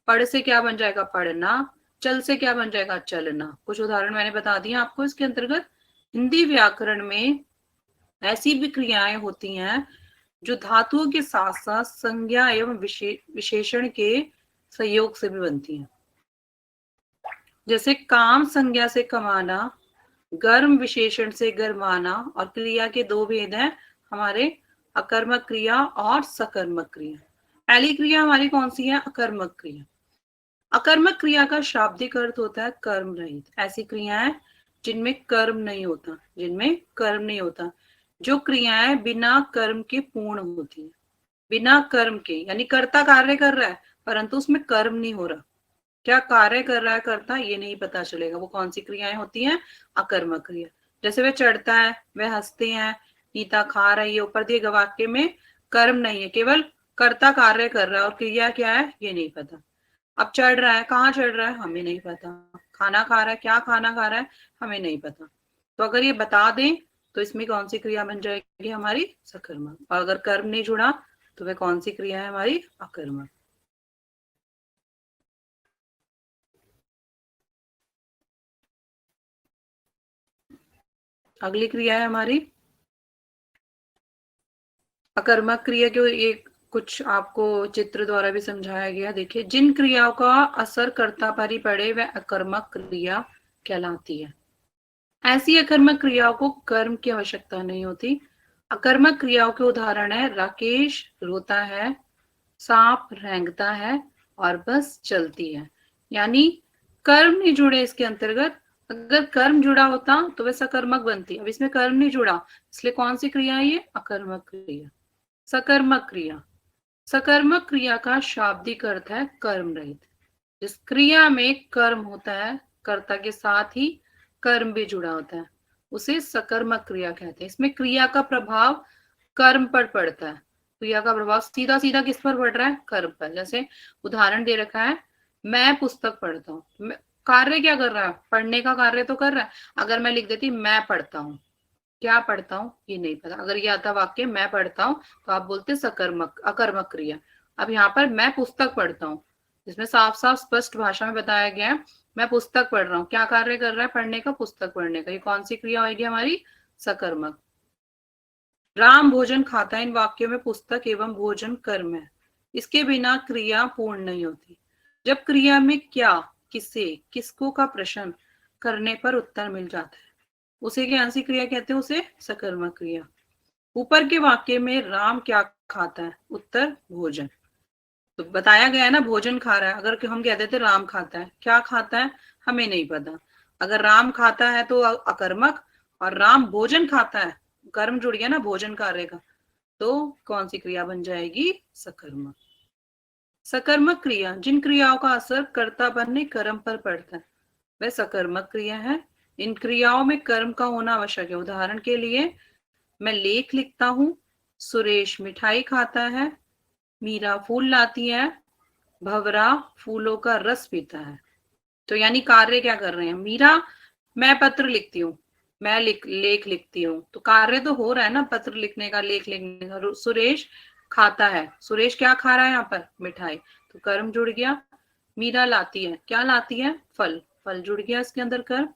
पढ़ से क्या बन जाएगा? पढ़ना। चल से क्या बन जाएगा? चलना। कुछ उदाहरण मैंने बता दिए आपको इसके अंतर्गत। हिंदी व्याकरण में ऐसी भी क्रियाएं होती हैं जो धातुओं के साथ साथ संज्ञा एवं विशेषण के सहयोग से भी बनती हैं। जैसे काम संज्ञा से कमाना, गर्म विशेषण से गरमाना, और क्रिया के दो भेद हैं हमारे, अकर्मक क्रिया और सकर्मक क्रिया। पहली क्रिया हमारी कौन सी है? अकर्मक क्रिया। अकर्मक क्रिया का शाब्दिक अर्थ होता है कर्म रहित। ऐसी क्रियाएं जिनमें कर्म नहीं होता, जिनमें कर्म नहीं होता, जो क्रियाएं बिना कर्म के पूर्ण होती है। बिना कर्म के यानी कर्ता कार्य कर रहा है परंतु उसमें कर्म नहीं हो रहा। क्या कार्य कर रहा है कर्ता, ये नहीं पता चलेगा। वो कौन सी क्रियाएं होती हैं? अकर्मक क्रिया। जैसे वह चढ़ता है, वह हंसते हैं, नीता खा रही है, ऊपर दिए वाक्य में कर्म नहीं है, केवल कर्ता कार्य कर रहा है और क्रिया क्या है ये नहीं पता। अब चढ़ रहा है, कहाँ चढ़ रहा है हमें नहीं पता। खाना खा रहा है, क्या खाना खा रहा है हमें नहीं पता। तो अगर ये बता दें तो इसमें कौन सी क्रिया बन जाएगी? हमारी सकर्मक। और अगर कर्म नहीं जुड़ा तो वह कौन सी क्रिया है? हमारी अकर्मक। अगली क्रिया है हमारी अकर्मक क्रिया के एक कुछ आपको चित्र द्वारा भी समझाया गया। देखिए, जिन क्रियाओं का असर कर्ता पर ही पड़े वह अकर्मक क्रिया कहलाती है। ऐसी अकर्मक क्रियाओं को कर्म की आवश्यकता नहीं होती। अकर्मक क्रियाओं के उदाहरण है राकेश रोता है, सांप रेंगता है और बस चलती है। यानी कर्म नहीं जुड़े इसके अंतर्गत। अगर कर्म जुड़ा होता तो वह सकर्मक बनती। अब इसमें कर्म नहीं जुड़ा, इसलिए कौन सी क्रिया है ये? अकर्मक क्रिया। सकर्मक क्रिया। सकर्मक क्रिया का शाब्दिक अर्थ है कर्म रहित। जिस क्रिया में कर्म होता है, कर्ता के साथ ही कर्म भी जुड़ा होता है, उसे सकर्मक क्रिया कहते हैं। इसमें क्रिया का प्रभाव कर्म पर पड़ता है। क्रिया का प्रभाव सीधा सीधा किस पर पड़ रहा है? कर्म पर। जैसे उदाहरण दे रखा है, मैं पुस्तक पढ़ता हूँ। कार्य क्या कर रहा है? पढ़ने का कार्य तो कर रहा है। अगर मैं लिख देती मैं पढ़ता हूँ, क्या पढ़ता हूँ ये नहीं पता। अगर ये आता वाक्य मैं पढ़ता हूँ तो आप बोलते सकर्मक, अकर्मक क्रिया। अब यहाँ पर मैं पुस्तक पढ़ता हूँ, जिसमें साफ साफ स्पष्ट भाषा में बताया गया है मैं पुस्तक पढ़ रहा हूँ। क्या कार्य कर रहा है? पढ़ने का, पुस्तक पढ़ने का। ये कौन सी क्रिया होगी हमारी? सकर्मक। राम भोजन खाता है, इन वाक्यों में पुस्तक एवं भोजन कर्म है। इसके बिना क्रिया पूर्ण नहीं होती। जब क्रिया में क्या, किसे, किसको का प्रश्न करने पर उत्तर मिल जाता है उसे क्या सी क्रिया कहते हैं? उसे सकर्मक क्रिया। ऊपर के वाक्य में राम क्या खाता है? उत्तर भोजन। तो बताया गया है ना भोजन खा रहा है। अगर हम कह देते राम खाता है, क्या खाता है हमें नहीं पता। अगर राम खाता है तो अकर्मक, और राम भोजन खाता है, कर्म जुड़ गया ना भोजन कार्य का, तो कौन सी क्रिया बन जाएगी? सकर्मक। सकर्मक क्रिया जिन क्रियाओं का असर कर्ता पर नहीं कर्म पर पड़ता है वह सकर्मक क्रिया है। इन क्रियाओं में कर्म का होना आवश्यक है। उदाहरण के लिए, मैं लेख लिखता हूँ, सुरेश मिठाई खाता है, मीरा फूल लाती है, भवरा फूलों का रस पीता है। तो यानी कार्य क्या कर रहे हैं? मीरा, मैं पत्र लिखती हूँ, मैं लेख लिखती हूँ, तो कार्य तो हो रहा है ना पत्र लिखने का, लेख लिखने का। सुरेश खाता है, सुरेश क्या खा रहा है यहाँ पर? मिठाई, तो कर्म जुड़ गया। मीरा लाती है, क्या लाती है? फल, फल जुड़ गया इसके अंदर कर्म।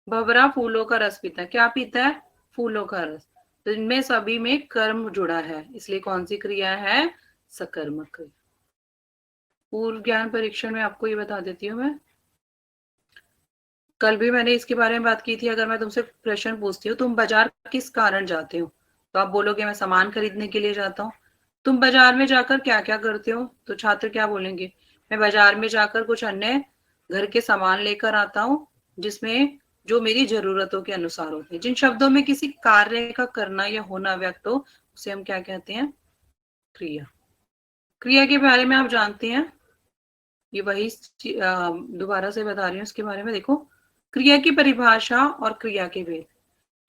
भंवरा फूलों का रस पीता है, क्या पीता है? फूलों का रस। तो इनमें सभी में कर्म जुड़ा है, इसलिए कौन सी क्रिया है? सकर्मक क्रिया। पूर्व ज्ञान परीक्षण में आपको ये बता देती हूँ मैं, कल भी मैंने इसके बारे में बात की थी। अगर मैं तुमसे प्रश्न पूछती हूँ तुम बाजार किस कारण जाते हो, तो आप बोलोगे मैं सामान खरीदने के लिए जाता हूँ। तुम बाजार में जाकर क्या क्या करते हो, तो छात्र क्या बोलेंगे? मैं बाजार में जाकर कुछ अन्य घर के सामान लेकर आता हूँ जिसमें जो मेरी जरूरतों के अनुसार होते हैं। जिन शब्दों में किसी कार्य का करना या होना व्यक्त हो उसे हम क्या कहते हैं? क्रिया। क्रिया के बारे में आप जानते हैं, ये वही दोबारा से बता रही हूँ इसके बारे में। देखो, क्रिया की परिभाषा और क्रिया के भेद।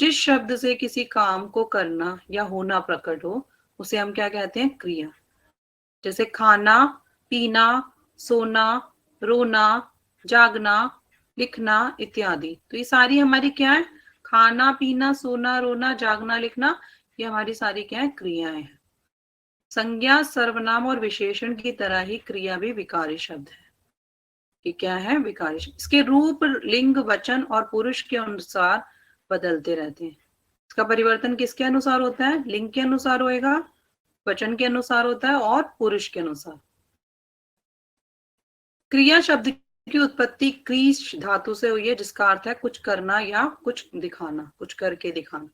जिस शब्द से किसी काम को करना या होना प्रकट हो उसे हम क्या कहते हैं? क्रिया। जैसे खाना, पीना, सोना, रोना, जागना, लिखना इत्यादि। तो ये सारी हमारी क्या है? खाना, पीना, सोना, रोना, जागना, लिखना, ये हमारी सारी क्या है? क्रियाएं हैं। संज्ञा, सर्वनाम और विशेषण की तरह ही क्रिया भी विकारी शब्द है। ये क्या है? विकारी शब्द। इसके रूप, लिंग, वचन और पुरुष के अनुसार बदलते रहते हैं। इसका परिवर्तन किसके अनुसार होता है? लिंग के अनुसार होएगा, वचन के अनुसार होता है और पुरुष के अनुसार। क्रिया शब्द की उत्पत्ति क्रीश धातु से हुई है, जिसका अर्थ है कुछ करना या कुछ दिखाना, कुछ करके दिखाना।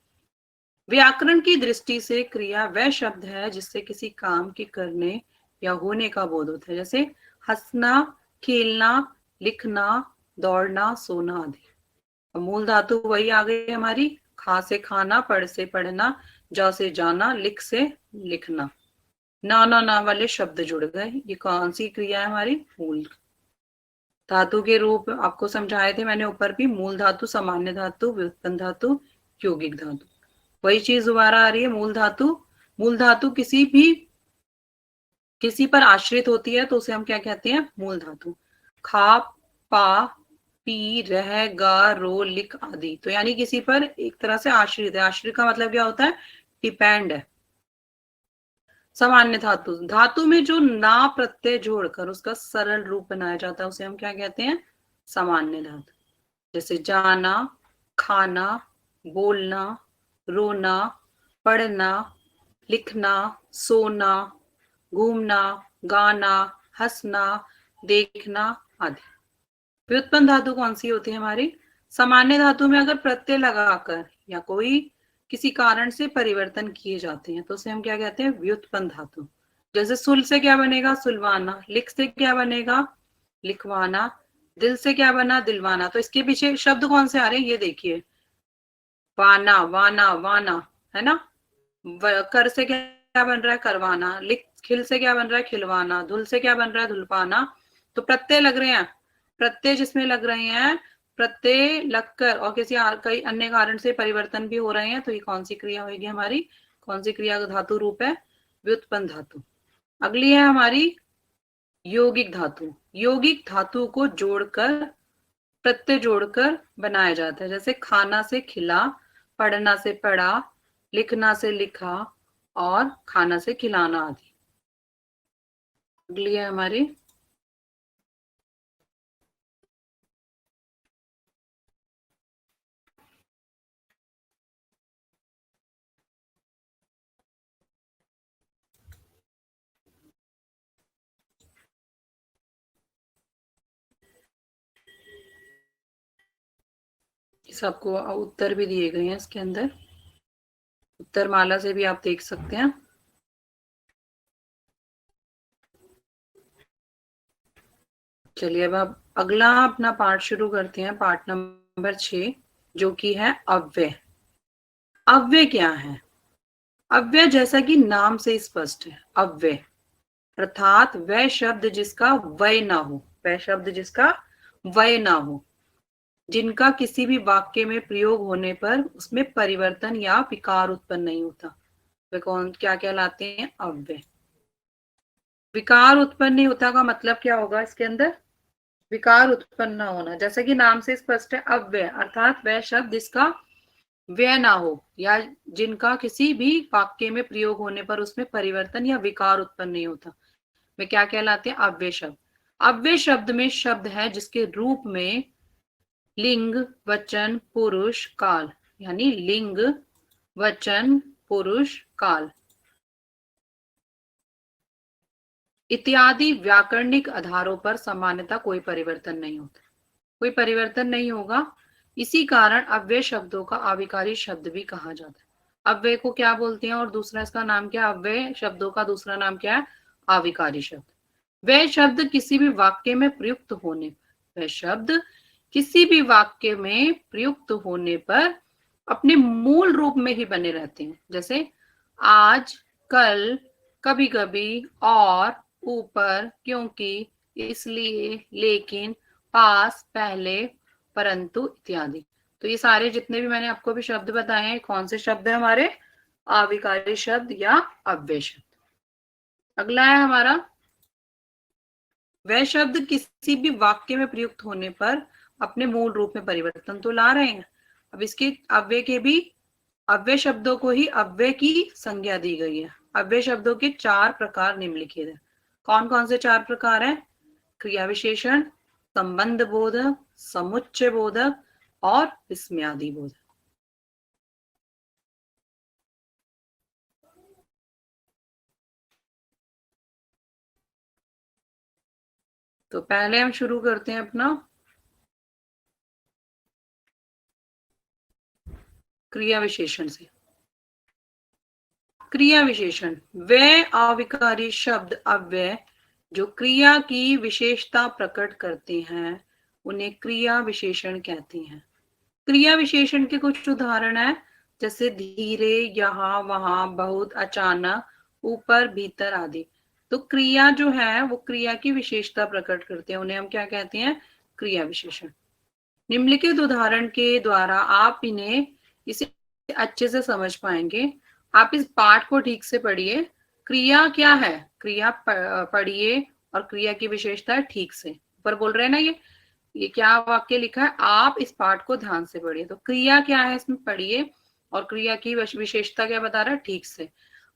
व्याकरण की दृष्टि से क्रिया वह शब्द है जिससे किसी काम के करने या होने का बोध होता है। जैसे हंसना, खेलना, लिखना, दौड़ना, सोना आदि। मूल धातु वही आ गई हमारी। खा से खाना, पढ़ से पढ़ना, जा से जाना, लिख से लिखना। ना ना ना वाले शब्द जुड़ गए। ये कौन सी क्रिया है हमारी? मूल धातु के रूप आपको समझाए थे मैंने ऊपर भी। मूल धातु, सामान्य धातु, व्युत्पन्न धातु, यौगिक धातु। वही चीज दोबारा आ रही है। मूल धातु, मूल धातु किसी पर आश्रित होती है तो उसे हम क्या कहते हैं? मूल धातु। खा, पा, पी, रह, गा, रो, लिख आदि। तो यानी किसी पर एक तरह से आश्रित है। आश्रित का मतलब क्या होता है? डिपेंड है। सामान्य धातु, धातु में जो ना प्रत्यय जोड़कर उसका सरल रूप बनाया जाता है उसे हम क्या कहते हैं? सामान्य धातु। जैसे जाना, खाना, बोलना, रोना, पढ़ना, लिखना, सोना, घूमना, गाना, हंसना, देखना आदि। व्युत्पन्न धातु कौन सी होती है हमारी? सामान्य धातु में अगर प्रत्यय लगाकर या कोई किसी कारण से परिवर्तन किए जाते हैं तो उसे हम क्या कहते हैं? व्युत्पन्न धातु। जैसे सुल से क्या बनेगा? सुलवाना। लिख से क्या बनेगा? लिखवाना। दिल से क्या बना? दिलवाना। तो इसके पीछे शब्द कौन से आ रहे हैं ये देखिए। वाना, वाना, वाना, है ना। कर से क्या बन रहा है? करवाना। लिख, खिल से क्या बन रहा है? खिलवाना। धुल से क्या बन रहा है? धुलपाना। तो प्रत्यय लग रहे हैं। प्रत्यय जिसमें लग रहे हैं, प्रत्यय लगकर और किसी कई अन्य कारण से परिवर्तन भी हो रहे हैं तो ये कौन सी क्रिया होगी हमारी? कौन सी क्रिया का धातु रूप है? व्युत्पन्न धातु। अगली है हमारी यौगिक धातु। यौगिक धातु को जोड़कर, प्रत्यय जोड़कर बनाया जाता है। जैसे खाना से खिला, पढ़ना से पढ़ा, लिखना से लिखा और खाना से खिलाना आदि। अगली है हमारी सबको उत्तर भी दिए गए हैं इसके अंदर। उत्तर माला से भी आप देख सकते हैं। चलिए अब अगला अपना पाठ शुरू करते हैं, पाठ नंबर 6, जो कि है अव्यय। अव्यय क्या है? अव्यय जैसा कि नाम से स्पष्ट है, अव्यय अर्थात वह शब्द जिसका वय ना हो, वह शब्द जिसका वय ना हो, जिनका किसी भी वाक्य में प्रयोग होने पर उसमें परिवर्तन या विकार उत्पन्न नहीं होता, वे कौन क्या कहलाते हैं? अव्यय। विकार उत्पन्न नहीं होता का मतलब क्या होगा? इसके अंदर विकार उत्पन्न न होना, जैसे कि नाम से स्पष्ट है, अव्यय अर्थात वह शब्द जिसका व्यय ना हो या जिनका किसी भी वाक्य में प्रयोग होने पर उसमें परिवर्तन या विकार उत्पन्न नहीं होता, वे क्या कहलाते हैं? अव्यय शब्द। अव्यय शब्द में शब्द है जिसके रूप में लिंग, वचन, पुरुष, काल, यानी लिंग, वचन, पुरुष, काल इत्यादि व्याकरणिक आधारों पर सामान्यतः कोई परिवर्तन नहीं होता, कोई परिवर्तन नहीं होगा। इसी कारण अव्यय शब्दों का अविकारी शब्द भी कहा जाता है। अव्यय को क्या बोलते हैं और दूसरा इसका नाम क्या? अव्यय शब्दों का दूसरा नाम क्या है? अविकारी शब्द। वह शब्द किसी भी वाक्य में प्रयुक्त होने, वह शब्द किसी भी वाक्य में प्रयुक्त होने पर अपने मूल रूप में ही बने रहते हैं। जैसे आज, कल, कभी कभी, और, ऊपर, क्योंकि, इसलिए, लेकिन, पास, पहले, परंतु इत्यादि। तो ये सारे जितने भी मैंने आपको भी शब्द बताए हैं, कौन से शब्द है हमारे? अविकारी शब्द या अव्यय शब्द। अगला है हमारा, वह शब्द किसी भी वाक्य में प्रयुक्त होने पर अपने मूल रूप में परिवर्तन तो ला रहे हैं। अब इसके अव्यय के भी, अव्यय शब्दों को ही अव्यय की संज्ञा दी गई है। अव्यय शब्दों के 4 प्रकार निम्नलिखित हैं। कौन कौन से 4 प्रकार हैं? क्रिया विशेषण, संबंध बोधक, समुच्चय बोधक और विस्मयादि बोधक। तो पहले हम शुरू करते हैं अपना क्रिया विशेषण से। क्रिया विशेषण, वे अविकारी शब्द अव्यय जो क्रिया की विशेषता प्रकट करते हैं उन्हें क्रिया विशेषण कहते हैं। क्रिया विशेषण के कुछ उदाहरण है, जैसे धीरे, यहाँ, वहां, बहुत, अचानक, ऊपर, भीतर आदि। तो क्रिया जो है वो क्रिया की विशेषता प्रकट करते हैं, उन्हें हम क्या कहते हैं? क्रिया विशेषण। निम्नलिखित उदाहरण के द्वारा आप इन्हें इसे अच्छे से समझ पाएंगे। आप इस पाठ को ठीक से पढ़िए। क्रिया क्या है? क्रिया पढ़िए और क्रिया की विशेषता है ठीक से। ऊपर बोल रहे हैं ना, ये क्या वाक्य लिखा है? आप इस पाठ को ध्यान से पढ़िए। तो क्रिया क्या है इसमें पढ़िए, और क्रिया की विशेषता क्या बता रहा है? ठीक से।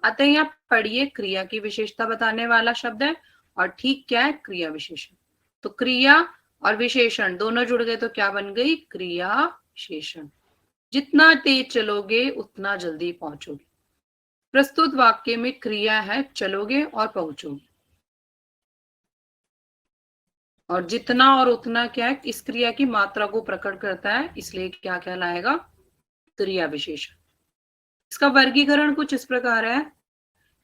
अतः यहाँ पढ़िए, क्रिया की विशेषता बताने वाला शब्द है, और ठीक क्या है? क्रिया विशेषण। तो क्रिया और विशेषण दोनों जुड़ गए तो क्या बन गई? क्रिया विशेषण। जितना तेज चलोगे उतना जल्दी पहुंचोगे। प्रस्तुत वाक्य में क्रिया है चलोगे और पहुंचोगे, और जितना और उतना क्या है? इस क्रिया की मात्रा को प्रकट करता है, इसलिए क्या कहलाएगा? क्रिया विशेषण। इसका वर्गीकरण कुछ इस प्रकार है।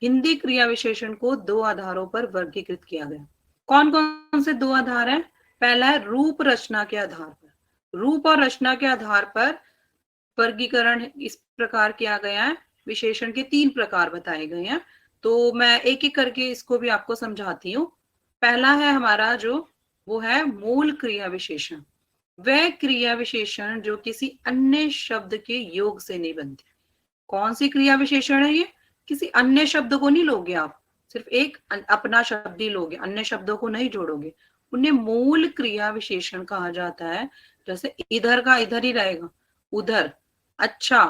हिंदी क्रिया विशेषण को 2 आधारों पर वर्गीकृत किया गया। कौन कौन से 2 आधार हैं? पहला है रूप रचना के आधार पर। रूप और रचना के आधार पर वर्गीकरण इस प्रकार किया गया है। विशेषण के 3 प्रकार बताए गए हैं, तो मैं एक एक करके इसको भी आपको समझाती हूँ। पहला है हमारा जो, वो है मूल क्रिया विशेषण। वह क्रिया विशेषण जो किसी अन्य शब्द के योग से नहीं बनती। कौन सी क्रिया विशेषण है ये? किसी अन्य शब्द को नहीं लोगे आप, सिर्फ एक अपना शब्द ही लोगे, अन्य शब्दों को नहीं जोड़ोगे। उन्हें मूल क्रिया विशेषण कहा जाता है। जैसे इधर का इधर ही रहेगा, उधर, अच्छा,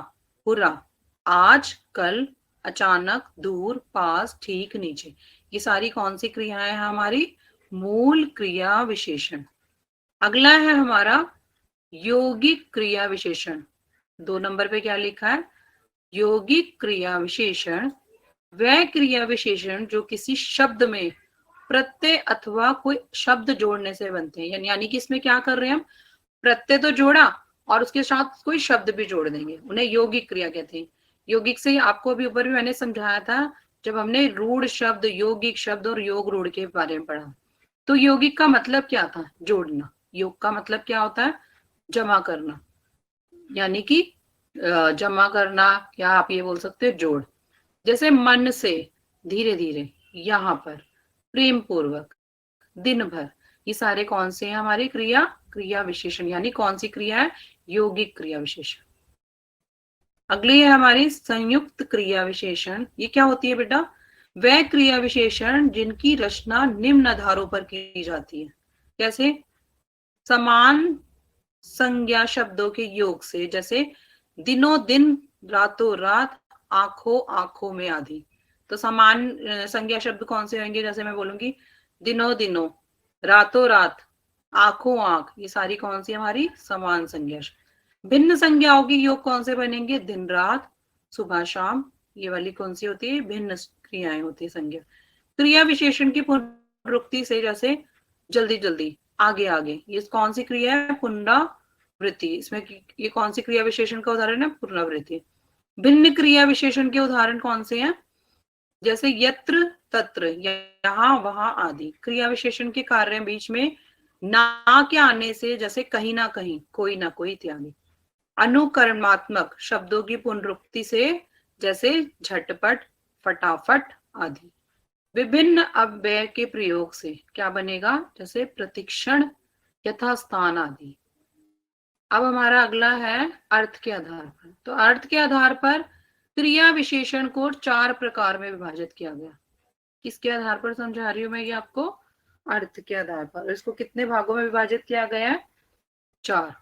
बुरा, आज, कल, अचानक, दूर, पास, ठीक, नीचे। ये सारी कौन सी क्रियाएं हैं? हमारी मूल क्रिया विशेषण। अगला है हमारा यौगिक क्रिया विशेषण। 2 नंबर पे क्या लिखा है? यौगिक क्रिया विशेषण वह क्रिया विशेषण जो किसी शब्द में प्रत्यय अथवा कोई शब्द जोड़ने से बनते हैं। यानी कि इसमें क्या कर रहे हैं हम? प्रत्यय तो जोड़ा और उसके साथ कोई शब्द भी जोड़ देंगे, उन्हें यौगिक क्रिया कहते हैं। यौगिक से आपको अभी ऊपर भी मैंने समझाया था, जब हमने रूढ़ शब्द, यौगिक शब्द और योग रूढ़ के बारे में पढ़ा। तो यौगिक का मतलब क्या था? जोड़ना। योग का मतलब क्या होता है? जमा करना, यानी कि जमा करना, या आप ये बोल सकते हो जोड़। जैसे मन से, धीरे धीरे, यहाँ पर, प्रेम पूर्वक, दिन भर। ये सारे कौन से हैं? हमारी क्रिया क्रिया विशेषण। यानी कौन सी क्रिया है? यौगिक क्रिया विशेषण। अगली है हमारी संयुक्त क्रिया विशेषण। ये क्या होती है बेटा? वह क्रिया विशेषण जिनकी रचना निम्न आधारों पर की जाती है। कैसे? समान संज्ञा शब्दों के योग से, जैसे दिनों दिन, रातों रात, आंखों आंखों में आदि। तो समान संज्ञा शब्द कौन से होंगे? जैसे मैं बोलूंगी दिनों दिनों, रातों रात, आंखों आंख। ये सारी कौन सी हमारी समान संज्ञा शब्द। भिन्न संज्ञाओं के योग कौन से बनेंगे? दिन रात, सुबह शाम। ये वाली कौन सी होती है? भिन्न क्रियाएं होती है संज्ञा। क्रिया विशेषण की पुनरुक्ति से, जैसे जल्दी जल्दी, आगे आगे, ये कौन सी क्रिया है? पुनरावृत्ति। इसमें ये कौन सी क्रिया विशेषण का उदाहरण है? पुनरावृत्ति। भिन्न क्रिया विशेषण के उदाहरण कौन से हैं? जैसे यत्र, तत्र, यहाँ, वहां आदि। क्रिया विशेषण के कार्य बीच में ना के आने से जैसे कहीं ना कहीं, कोई ना कोई इत्यादि। अनुकरणात्मक शब्दों की पुनरुक्ति से जैसे झटपट, फटाफट आदि। विभिन्न अव्यय के प्रयोग से क्या बनेगा, जैसे प्रतिक्षण, यथास्थान आदि। अब हमारा अगला है अर्थ के आधार पर। तो अर्थ के आधार पर क्रिया विशेषण को 4 प्रकार में विभाजित किया गया। किसके आधार पर समझा रही हूं मैं ये आपको, अर्थ के आधार पर। इसको कितने भागों में विभाजित किया गया है, 4।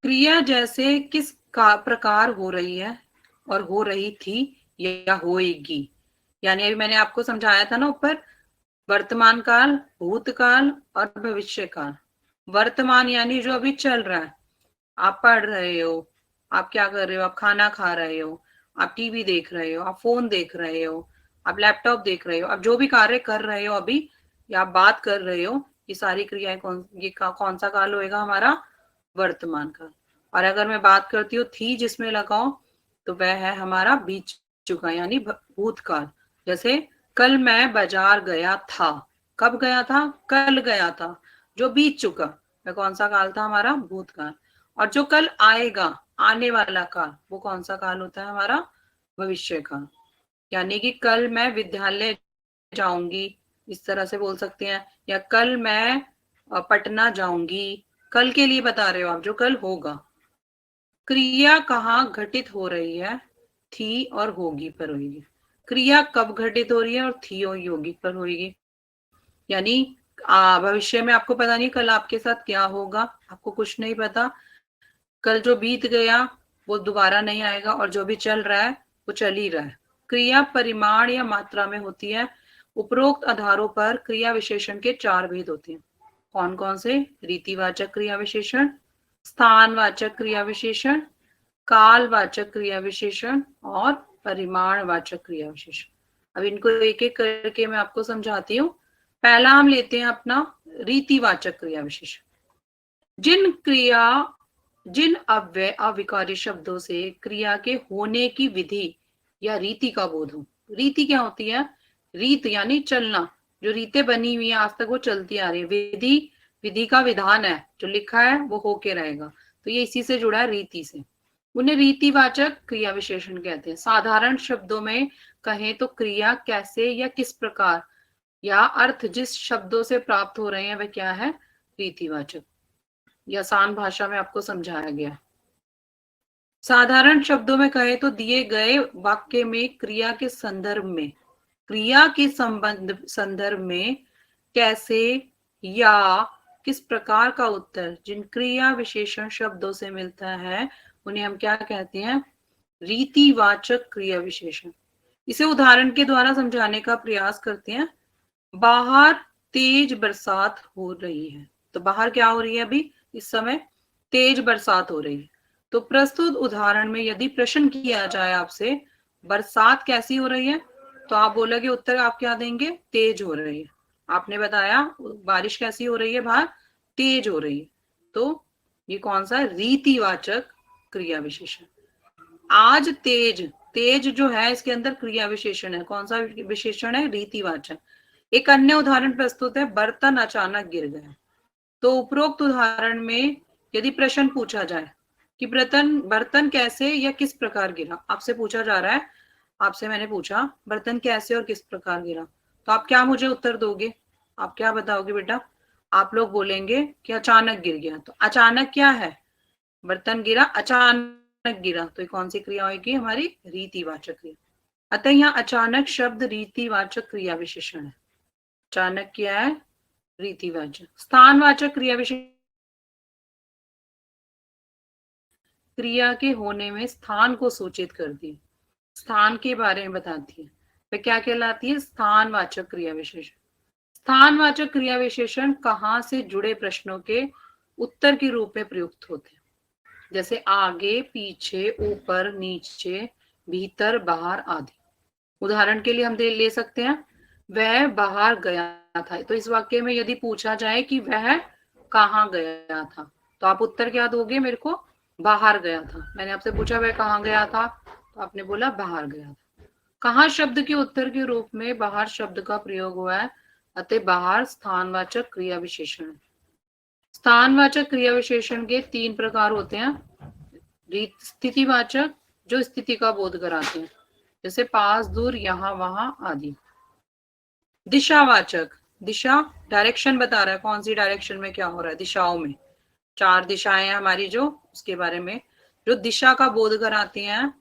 क्रिया जैसे किस का प्रकार हो रही है और हो रही थी या होएगी। यानी अभी मैंने आपको समझाया था ना ऊपर, वर्तमान काल, भूतकाल और भविष्य काल। वर्तमान यानी जो अभी चल रहा है, आप पढ़ रहे हो, आप क्या कर रहे हो, आप खाना खा रहे हो, आप टीवी देख रहे हो, आप फोन देख रहे हो, आप लैपटॉप देख रहे हो, आप जो भी कार्य कर रहे हो अभी, या आप बात कर रहे हो, ये सारी क्रियाएं कौन सा काल होएगा हमारा, वर्तमान काल। और अगर मैं बात करती हूँ थी जिसमें लगाओ, तो वह है हमारा बीत चुका यानी भूतकाल। जैसे कल मैं बाजार गया था, कब गया था, कल गया था, जो बीत चुका वह कौन सा काल था हमारा, भूतकाल। और जो कल आएगा, आने वाला काल, वो कौन सा काल होता है हमारा, भविष्य काल। यानी कि कल मैं विद्यालय जाऊंगी, इस तरह से बोल सकते हैं, या कल मैं पटना जाऊंगी, कल के लिए बता रहे हो आप, जो कल होगा। क्रिया कहाँ घटित हो रही है, थी और होगी पर होगी। क्रिया कब घटित हो रही है, और थी और योगी पर होगी। यानी भविष्य में आपको पता नहीं कल आपके साथ क्या होगा, आपको कुछ नहीं पता। कल जो बीत गया वो दोबारा नहीं आएगा, और जो भी चल रहा है वो चल ही रहा है। क्रिया परिमाण या मात्रा में होती है। उपरोक्त आधारों पर क्रिया विशेषण के 4 भेद होते हैं। कौन कौन से, रीतिवाचक क्रिया विशेषण, स्थानवाचक क्रिया विशेषण, कालवाचक क्रिया विशेषण और परिमाणवाचक क्रिया विशेषण। अब इनको एक एक करके मैं आपको समझाती हूँ। पहला हम लेते हैं अपना रीतिवाचक क्रिया विशेषण। जिन अव्यय अविकारी शब्दों से क्रिया के होने की विधि या रीति का बोध हो। रीति क्या होती है, रीत यानी चलना, जो रीतें बनी हुई है आज तक वो चलती आ रही है। विधि, विधि का विधान है, जो लिखा है वो होके रहेगा, तो ये इसी से जुड़ा है, रीति से। उन्हें रीतिवाचक क्रिया विशेषण कहते हैं। साधारण शब्दों में कहें तो क्रिया कैसे या किस प्रकार या अर्थ जिस शब्दों से प्राप्त हो रहे हैं वह क्या है, रीतिवाचक। ये आसान भाषा में आपको समझाया गया। साधारण शब्दों में कहें तो दिए गए वाक्य में क्रिया के संदर्भ में, क्रिया के संदर्भ में कैसे या किस प्रकार का उत्तर जिन क्रिया विशेषण शब्दों से मिलता है उन्हें हम क्या कहते हैं, रीतिवाचक क्रिया विशेषण। इसे उदाहरण के द्वारा समझाने का प्रयास करते हैं। बाहर तेज बरसात हो रही है। तो बाहर क्या हो रही है, अभी इस समय तेज बरसात हो रही है। तो प्रस्तुत उदाहरण में यदि प्रश्न किया जाए आपसे, बरसात कैसी हो रही है, तो आप बोलोगे, उत्तर आप क्या देंगे, तेज हो रही है। आपने बताया बारिश कैसी हो रही है बाहर, तेज हो रही है। तो ये कौन सा, रीतिवाचक क्रिया विशेषण। आज तेज, तेज जो है इसके अंदर क्रिया विशेषण है, कौन सा विशेषण है, रीतिवाचक। एक अन्य उदाहरण प्रस्तुत है, बर्तन अचानक गिर गया। तो उपरोक्त उदाहरण में यदि प्रश्न पूछा जाए कि बर्तन बर्तन कैसे या किस प्रकार गिरा, आपसे पूछा जा रहा है, आपसे मैंने पूछा बर्तन कैसे और किस प्रकार गिरा, तो आप क्या मुझे उत्तर दोगे, आप क्या बताओगे बेटा, आप लोग बोलेंगे कि अचानक गिर गया। तो अचानक क्या है, बर्तन गिरा, अचानक गिरा, तो ये कौन सी क्रिया होगी, हमारी रीतिवाचक क्रिया। अतः यहाँ अचानक शब्द रीतिवाचक क्रिया विशेषण है। अचानक क्या है, रीतिवाचक। स्थानवाचक क्रिया विशेषण क्रिया के होने में स्थान को सूचित करती है, स्थान के बारे में बताती है, वह क्या कहलाती है, स्थानवाचक क्रिया विशेषण। स्थानवाचक क्रिया विशेषण कहाँ से जुड़े प्रश्नों के उत्तर के रूप में प्रयुक्त होते हैं, जैसे आगे, पीछे, ऊपर, नीचे, भीतर, बाहर आदि। उदाहरण के लिए हम ले सकते हैं, वह बाहर गया था। तो इस वाक्य में यदि पूछा जाए कि वह कहाँ गया था, तो आप उत्तर क्या दोगे मेरे को, बाहर गया था। मैंने आपसे पूछा वह कहाँ गया था, तो आपने बोला बाहर गया था। कहाँ शब्द के उत्तर के रूप में बाहर शब्द का प्रयोग हुआ है, अतः बाहर स्थानवाचक क्रिया विशेषण। स्थानवाचक क्रिया विशेषण के 3 प्रकार होते हैं। स्थितिवाचक, जो स्थिति का बोध कराते हैं, जैसे पास, दूर, यहाँ, वहां आदि। दिशावाचक, दिशा डायरेक्शन बता रहा है, कौन सी डायरेक्शन में क्या हो रहा है, दिशाओं में 4 दिशाएं हैं हमारी, जो उसके बारे में जो दिशा का बोध कराती हैं,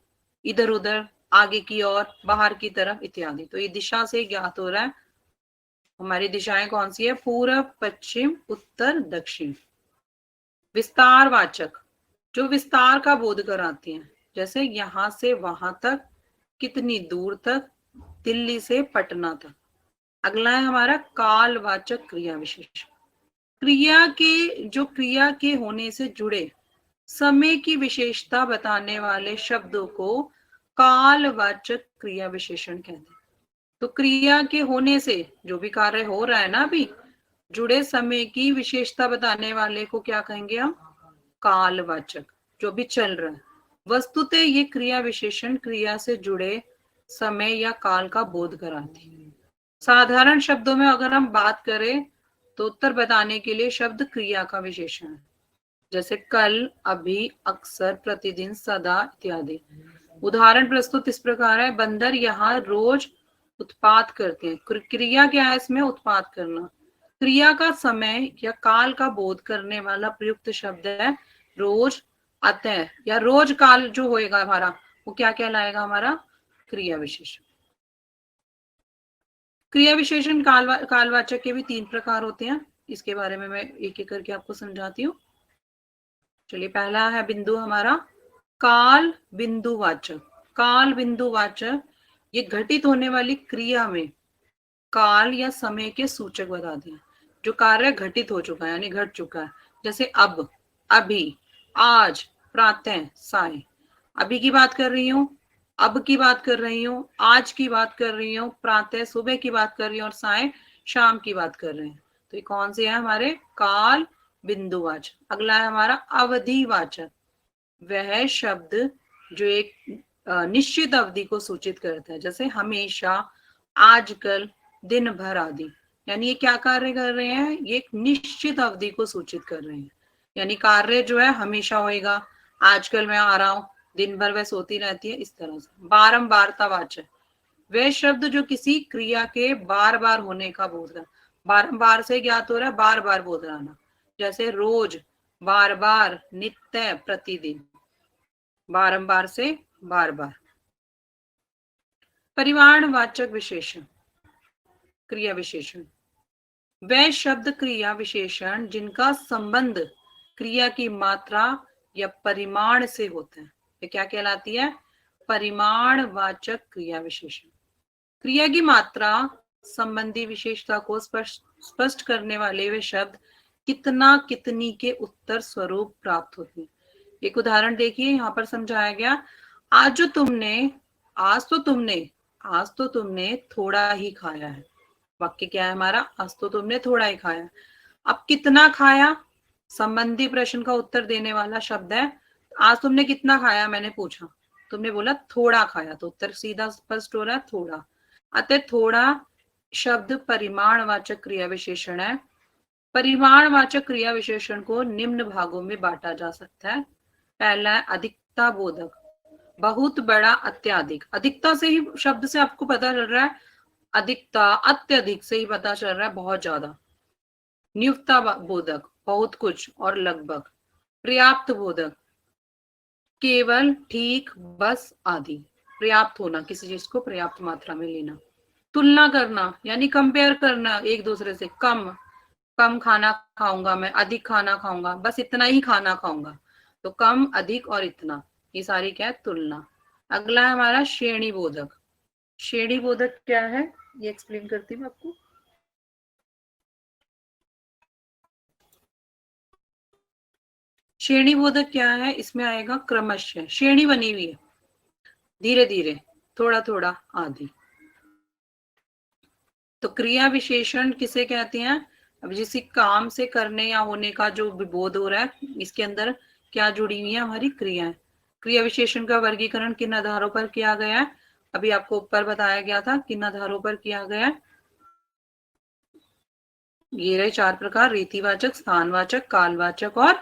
इधर उधर, आगे की ओर, बाहर की तरफ इत्यादि। तो ये दिशा से ज्ञात हो रहा है हमारी दिशाएं कौन सी है, पूर्व, पश्चिम, उत्तर, दक्षिण। विस्तारवाचक, जो विस्तार का बोध कराती हैं, जैसे यहां से वहां तक, कितनी दूर तक, दिल्ली से पटना तक। अगला है हमारा कालवाचक क्रिया विशेषण। क्रिया के होने से जुड़े समय की विशेषता बताने वाले शब्दों को कालवाचक क्रिया विशेषण कहते हैं। तो क्रिया के होने से, जो भी कार्य हो रहा है ना अभी, जुड़े समय की विशेषता बताने वाले को क्या कहेंगे हम, कालवाचक, जो भी चल रहा है। वस्तुतः ये क्रिया विशेषण क्रिया से जुड़े समय या काल का बोध कराती है। साधारण शब्दों में अगर हम बात करें तो उत्तर बताने के लिए शब्द क्रिया का विशेषण है, जैसे कल, अभी, अक्सर, प्रतिदिन, सदा इत्यादि। उदाहरण प्रस्तुत इस प्रकार है, बंदर यहाँ रोज उत्पात करते हैं। क्रिया क्या है इसमें, उत्पात करना। क्रिया का समय या काल का बोध करने वाला प्रयुक्त शब्द है रोज। अतः या रोज काल जो होएगा हमारा, वो क्या कहलाएगा, हमारा क्रिया विशेषण। क्रिया विशेषण कालवाचक के भी 3 प्रकार होते हैं। इसके बारे में मैं एक एक करके आपको समझाती हूँ। चलिए, पहला है बिंदु हमारा काल बिंदुवाचक। काल बिंदुवाचक ये घटित होने वाली क्रिया में काल या समय के सूचक बताते हैं, जो कार्य घटित हो चुका है, यानी घट चुका है। जैसे अब, अभी, आज, प्रातः, साय। अभी की बात कर रही हूँ, अब की बात कर रही हूँ, आज की बात कर रही हूँ, प्रातः सुबह की बात कर रही हूँ, और साय शाम की बात कर रहे हैं। तो ये कौन से है हमारे, काल बिंदुवाचक। अगला है हमारा अवधिवाचक। वह शब्द जो एक निश्चित अवधि को सूचित करता है, जैसे हमेशा, आजकल, दिन भर आदि। यानी ये क्या कार्य कर रहे हैं, ये एक निश्चित अवधि को सूचित कर रहे हैं। यानी कार्य जो है हमेशा होएगा, आजकल मैं आ रहा हूं, दिन भर वह सोती रहती है, इस तरह से। बारंबारतावाचक, वह शब्द जो किसी क्रिया के बार बार होने का बोध है। बारंबार से ज्ञात हो रहा है बार बार बोध रहना, जैसे रोज, बार बार, नित्य, प्रतिदिन, बारंबार से बार बार। परिमाणवाचक विशेषण, क्रिया विशेषण, वह शब्द क्रिया विशेषण जिनका संबंध क्रिया की मात्रा या परिमाण से होता है, ये क्या कहलाती है, परिमाणवाचक क्रिया विशेषण। क्रिया की मात्रा संबंधी विशेषता को स्पष्ट करने वाले वे शब्द कितना, कितनी के उत्तर स्वरूप प्राप्त होते हैं। एक उदाहरण देखिए, यहाँ पर समझाया गया, आज तो तुमने थोड़ा ही खाया है। वाक्य क्या है हमारा, आज तो तुमने थोड़ा ही खाया। अब कितना खाया, संबंधी प्रश्न का उत्तर देने वाला शब्द है। आज तुमने कितना खाया, मैंने पूछा, तुमने बोला थोड़ा खाया, तो उत्तर सीधा स्पष्ट हो रहा है, थोड़ा। अतः थोड़ा शब्द परिमाणवाचक क्रिया विशेषण है। परिमाणवाचक क्रिया विशेषण को निम्न भागों में बांटा जा सकता है। पहला है अधिकता बोधक, बहुत बड़ा, अत्याधिक। अधिकता से ही शब्द से आपको पता चल रहा है, अधिकता, अत्यधिक से ही पता चल रहा है बहुत ज्यादा। न्यूनता बोधक, बहुत कुछ और लगभग। पर्याप्त बोधक, केवल, ठीक, बस आदि। पर्याप्त होना, किसी चीज को पर्याप्त मात्रा में लेना। तुलना करना यानी कंपेयर करना एक दूसरे से, कम कम खाना खाऊंगा मैं, अधिक खाना खाऊंगा, बस इतना ही खाना खाऊंगा। तो कम, अधिक और इतना, ये सारी क्या है, तुलना। अगला है हमारा श्रेणी बोधक। श्रेणी बोधक क्या है, ये एक्सप्लेन करती हूँ आपको। श्रेणी बोधक क्या है, इसमें आएगा क्रमशः, श्रेणी बनी हुई है, धीरे धीरे, थोड़ा थोड़ा आदि। तो क्रिया विशेषण किसे कहते हैं, अब जिस काम से करने या होने का जो विबोध हो रहा है, इसके अंदर क्या जुड़ी हुई है, हमारी क्रियाएं। क्रिया विशेषण का वर्गीकरण किन आधारों पर किया गया है, अभी आपको ऊपर बताया गया था, किन आधारों पर किया गया है। ये रहे 4 प्रकार: रीतिवाचक, स्थानवाचक, कालवाचक और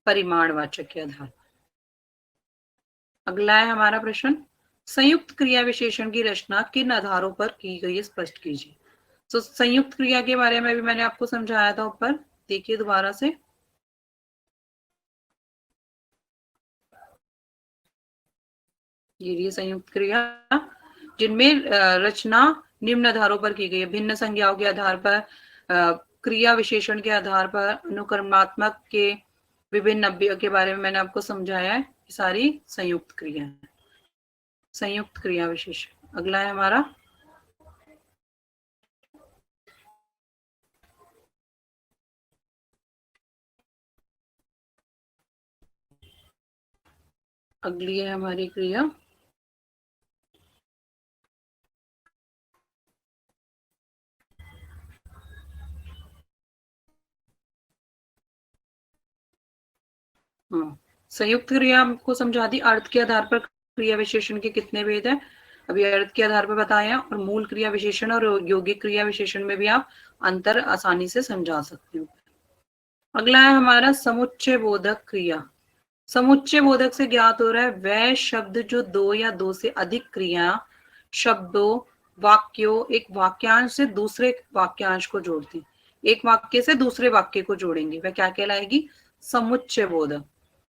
परिमाणवाचक के आधार। अगला है हमारा प्रश्न, संयुक्त क्रिया विशेषण की रचना किन आधारों पर की गई है, स्पष्ट कीजिए। तो संयुक्त क्रिया के बारे में भी मैंने आपको समझाया था ऊपर, देखिए दोबारा से। ये संयुक्त क्रिया जिनमें रचना निम्न आधारों पर की गई है: भिन्न संज्ञाओं के आधार पर, क्रिया विशेषण के आधार पर, अनुक्रमात्मक के विभिन्न अव्ययों के बारे में मैंने आपको समझाया है। सारी संयुक्त क्रिया है, संयुक्त क्रिया विशेषण। अगला है हमारा, अगली है हमारी क्रिया संयुक्त क्रिया को समझा दी। अर्थ के आधार पर क्रिया विशेषण के कितने भेद है, अभी अर्थ के आधार पर बताया, और मूल क्रिया विशेषण और यौगिक क्रिया विशेषण में भी आप अंतर आसानी से समझा सकते हो। अगला है हमारा समुच्चय बोधक क्रिया। समुच्चय बोधक से ज्ञात हो रहा है वह शब्द जो दो या दो से अधिक क्रिया, शब्दों, वाक्यों, एक वाक्यांश से दूसरे वाक्यांश को जोड़ती है। एक वाक्य से दूसरे वाक्य को जोड़ेंगे, वह क्या कहलाएगी, समुच्चय बोधक।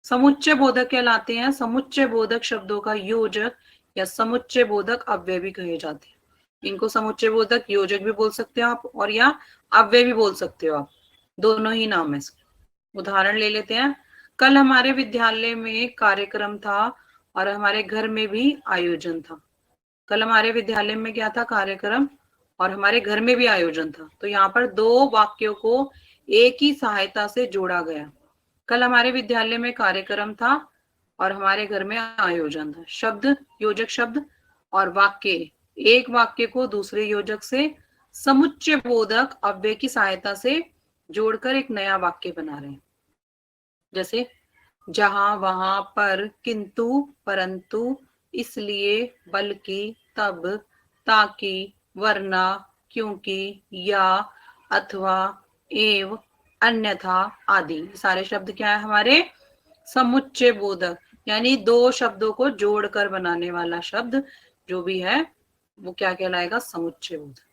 समुच्चय बोधक कहलाते हैं समुच्चय बोधक शब्दों का योजक या समुच्चय बोधक अव्यय भी कहे जाते हैं। इनको समुच्चय बोधक योजक भी बोल सकते हो आप, और या अव्यय भी बोल सकते हो आप, दोनों ही नाम है इसके। उदाहरण ले लेते हैं। कल हमारे विद्यालय में कार्यक्रम था और हमारे घर में भी आयोजन था। कल हमारे विद्यालय में क्या था, कार्यक्रम, और हमारे घर में भी आयोजन था। तो यहाँ पर दो वाक्यों को एक ही सहायता से जोड़ा गया। कल हमारे विद्यालय में कार्यक्रम था और हमारे घर में आयोजन था। शब्द, योजक शब्द, और वाक्य, एक वाक्य को दूसरे योजक से समुच्चय बोधक अव्यय की सहायता से जोड़कर एक नया वाक्य बना रहे हैं। जैसे जहां, वहां, पर, किंतु, परंतु, इसलिए, बल्कि, तब, ताकि, वरना, क्योंकि, या, अथवा, एवं, अन्यथा आदि। सारे शब्द क्या है हमारे, समुच्चय बोधक, यानी दो शब्दों को जोड़कर बनाने वाला शब्द जो भी है वो क्या कहलाएगा, समुच्चय बोधक।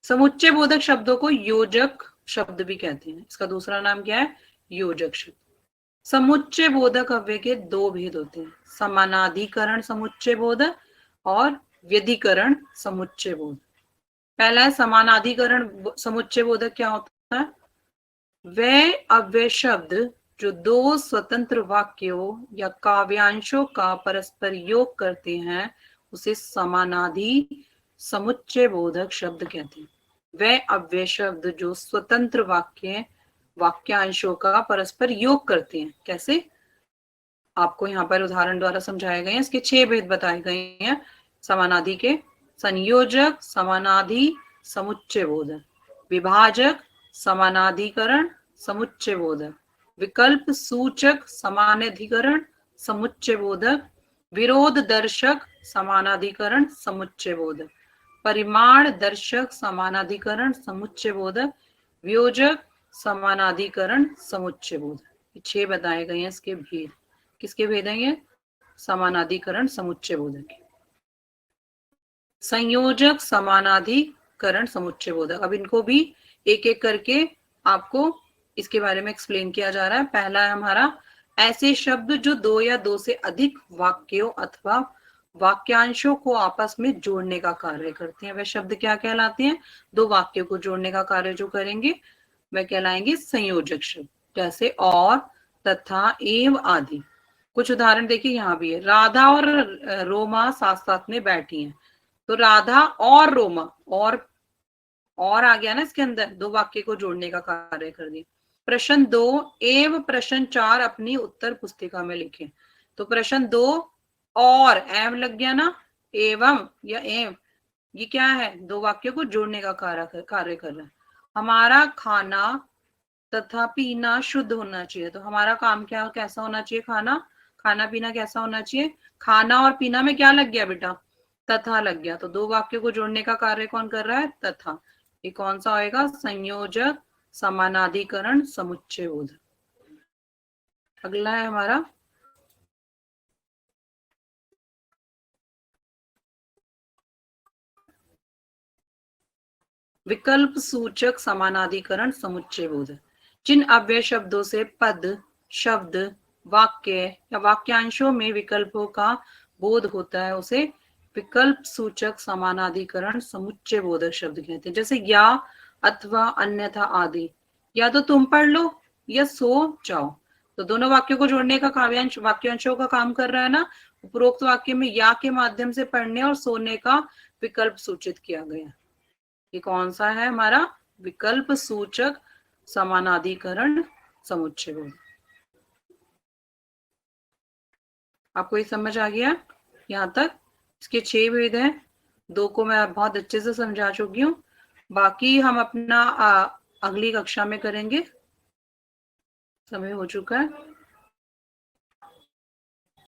समुच्चय बोधक शब्दों को योजक शब्द भी कहते हैं। इसका दूसरा नाम क्या है, योजक शब्द। समुच्चय बोधक अव्यय के दो भेद होते हैं: समानाधिकरण समुच्चय बोधक और व्यधिकरण समुच्चय बोधक। पहला है समानाधिकरण समुच्चय बोधक। क्या होता है, वह अव्यय शब्द जो दो स्वतंत्र वाक्यों या काव्यांशों का परस्पर योग करते हैं उसे समानाधि समुच्चय बोधक शब्द कहते हैं। वह अव्यय शब्द जो स्वतंत्र वाक्यांशों का परस्पर योग करते हैं। कैसे, आपको यहाँ पर उदाहरण द्वारा समझाए गए हैं। इसके 6 भेद बताए गए हैं समानाधि के: संयोजक, समानाधि, समुच्चय बोधक; विभाजक, समानाधिकरण, समुच्चय बोधक; विकल्प सूचक समानाधिकरण, समुच्चय बोधक; विरोध दर्शक समानाधिकरण, समुच्चय बोधक; परिमाण दर्शक समानाधिकरण, समुच्चय बोधक; वियोजक समानाधिकरण, समुच्चय बोधक। 6 बताए गए हैं इसके भेद। किसके भेद हैं ये, समानाधिकरण समुच्चय बोधक। संयोजक, समानाधिकरण, समुच्चय बोधक। अब इनको भी एक एक करके आपको इसके बारे में एक्सप्लेन किया जा रहा है। पहला है हमारा, ऐसे शब्द जो दो या दो से अधिक वाक्यों अथवा वाक्यांशों को आपस में जोड़ने का कार्य करते हैं, वह शब्द क्या कहलाते हैं, दो वाक्यों को जोड़ने का कार्य जो करेंगे वह कहलाएंगे संयोजक शब्द। जैसे और, तथा, एवं आदि। कुछ उदाहरण देखिए, यहाँ भी है, राधा और रोमा साथ साथ में बैठी हैं। तो राधा और रोमा, और आ गया ना इसके अंदर, दो वाक्य को जोड़ने का कार्य कर दिया। प्रश्न 2 एवं प्रश्न 4 अपनी उत्तर पुस्तिका में लिखें। तो प्रश्न 2 और एवं लग गया ना, एवं या एवं, ये क्या है, दो वाक्यों को जोड़ने का कार्य कर रहा है। हमारा खाना तथा पीना शुद्ध होना चाहिए। तो हमारा काम क्या, कैसा होना चाहिए, खाना पीना कैसा होना चाहिए। खाना और पीना में क्या लग गया बेटा, तथा लग गया। तो दो वाक्यों को जोड़ने का कार्य कौन कर रहा है, तथा। ये कौन सा होएगा? संयोजक समानाधिकरण समुच्चय बोध। अगला है हमारा विकल्प सूचक समानाधिकरण समुच्चय बोध। जिन अव्यय शब्दों से पद, शब्द, वाक्य या वाक्यांशों में विकल्पों का बोध होता है उसे विकल्प सूचक समानाधिकरण समुच्चय बोधक शब्द कहते हैं। जैसे या, अथवा, अन्यथा आदि। या तो तुम पढ़ लो या सो जाओ, तो दोनों वाक्यों को जोड़ने का काव्यांश वाक्यांशों का काम कर रहा है ना। उपरोक्त वाक्य में या के माध्यम से पढ़ने और सोने का विकल्प सूचित किया गया। ये कौन सा है हमारा? विकल्प सूचक समानाधिकरण समुच्चय बोध। आपको ये समझ आ गया यहाँ तक? इसके 6 भेद हैं, 2 को मैं बहुत अच्छे से समझा चुकी हूँ, बाकी हम अपना अगली कक्षा में करेंगे। समय हो चुका है।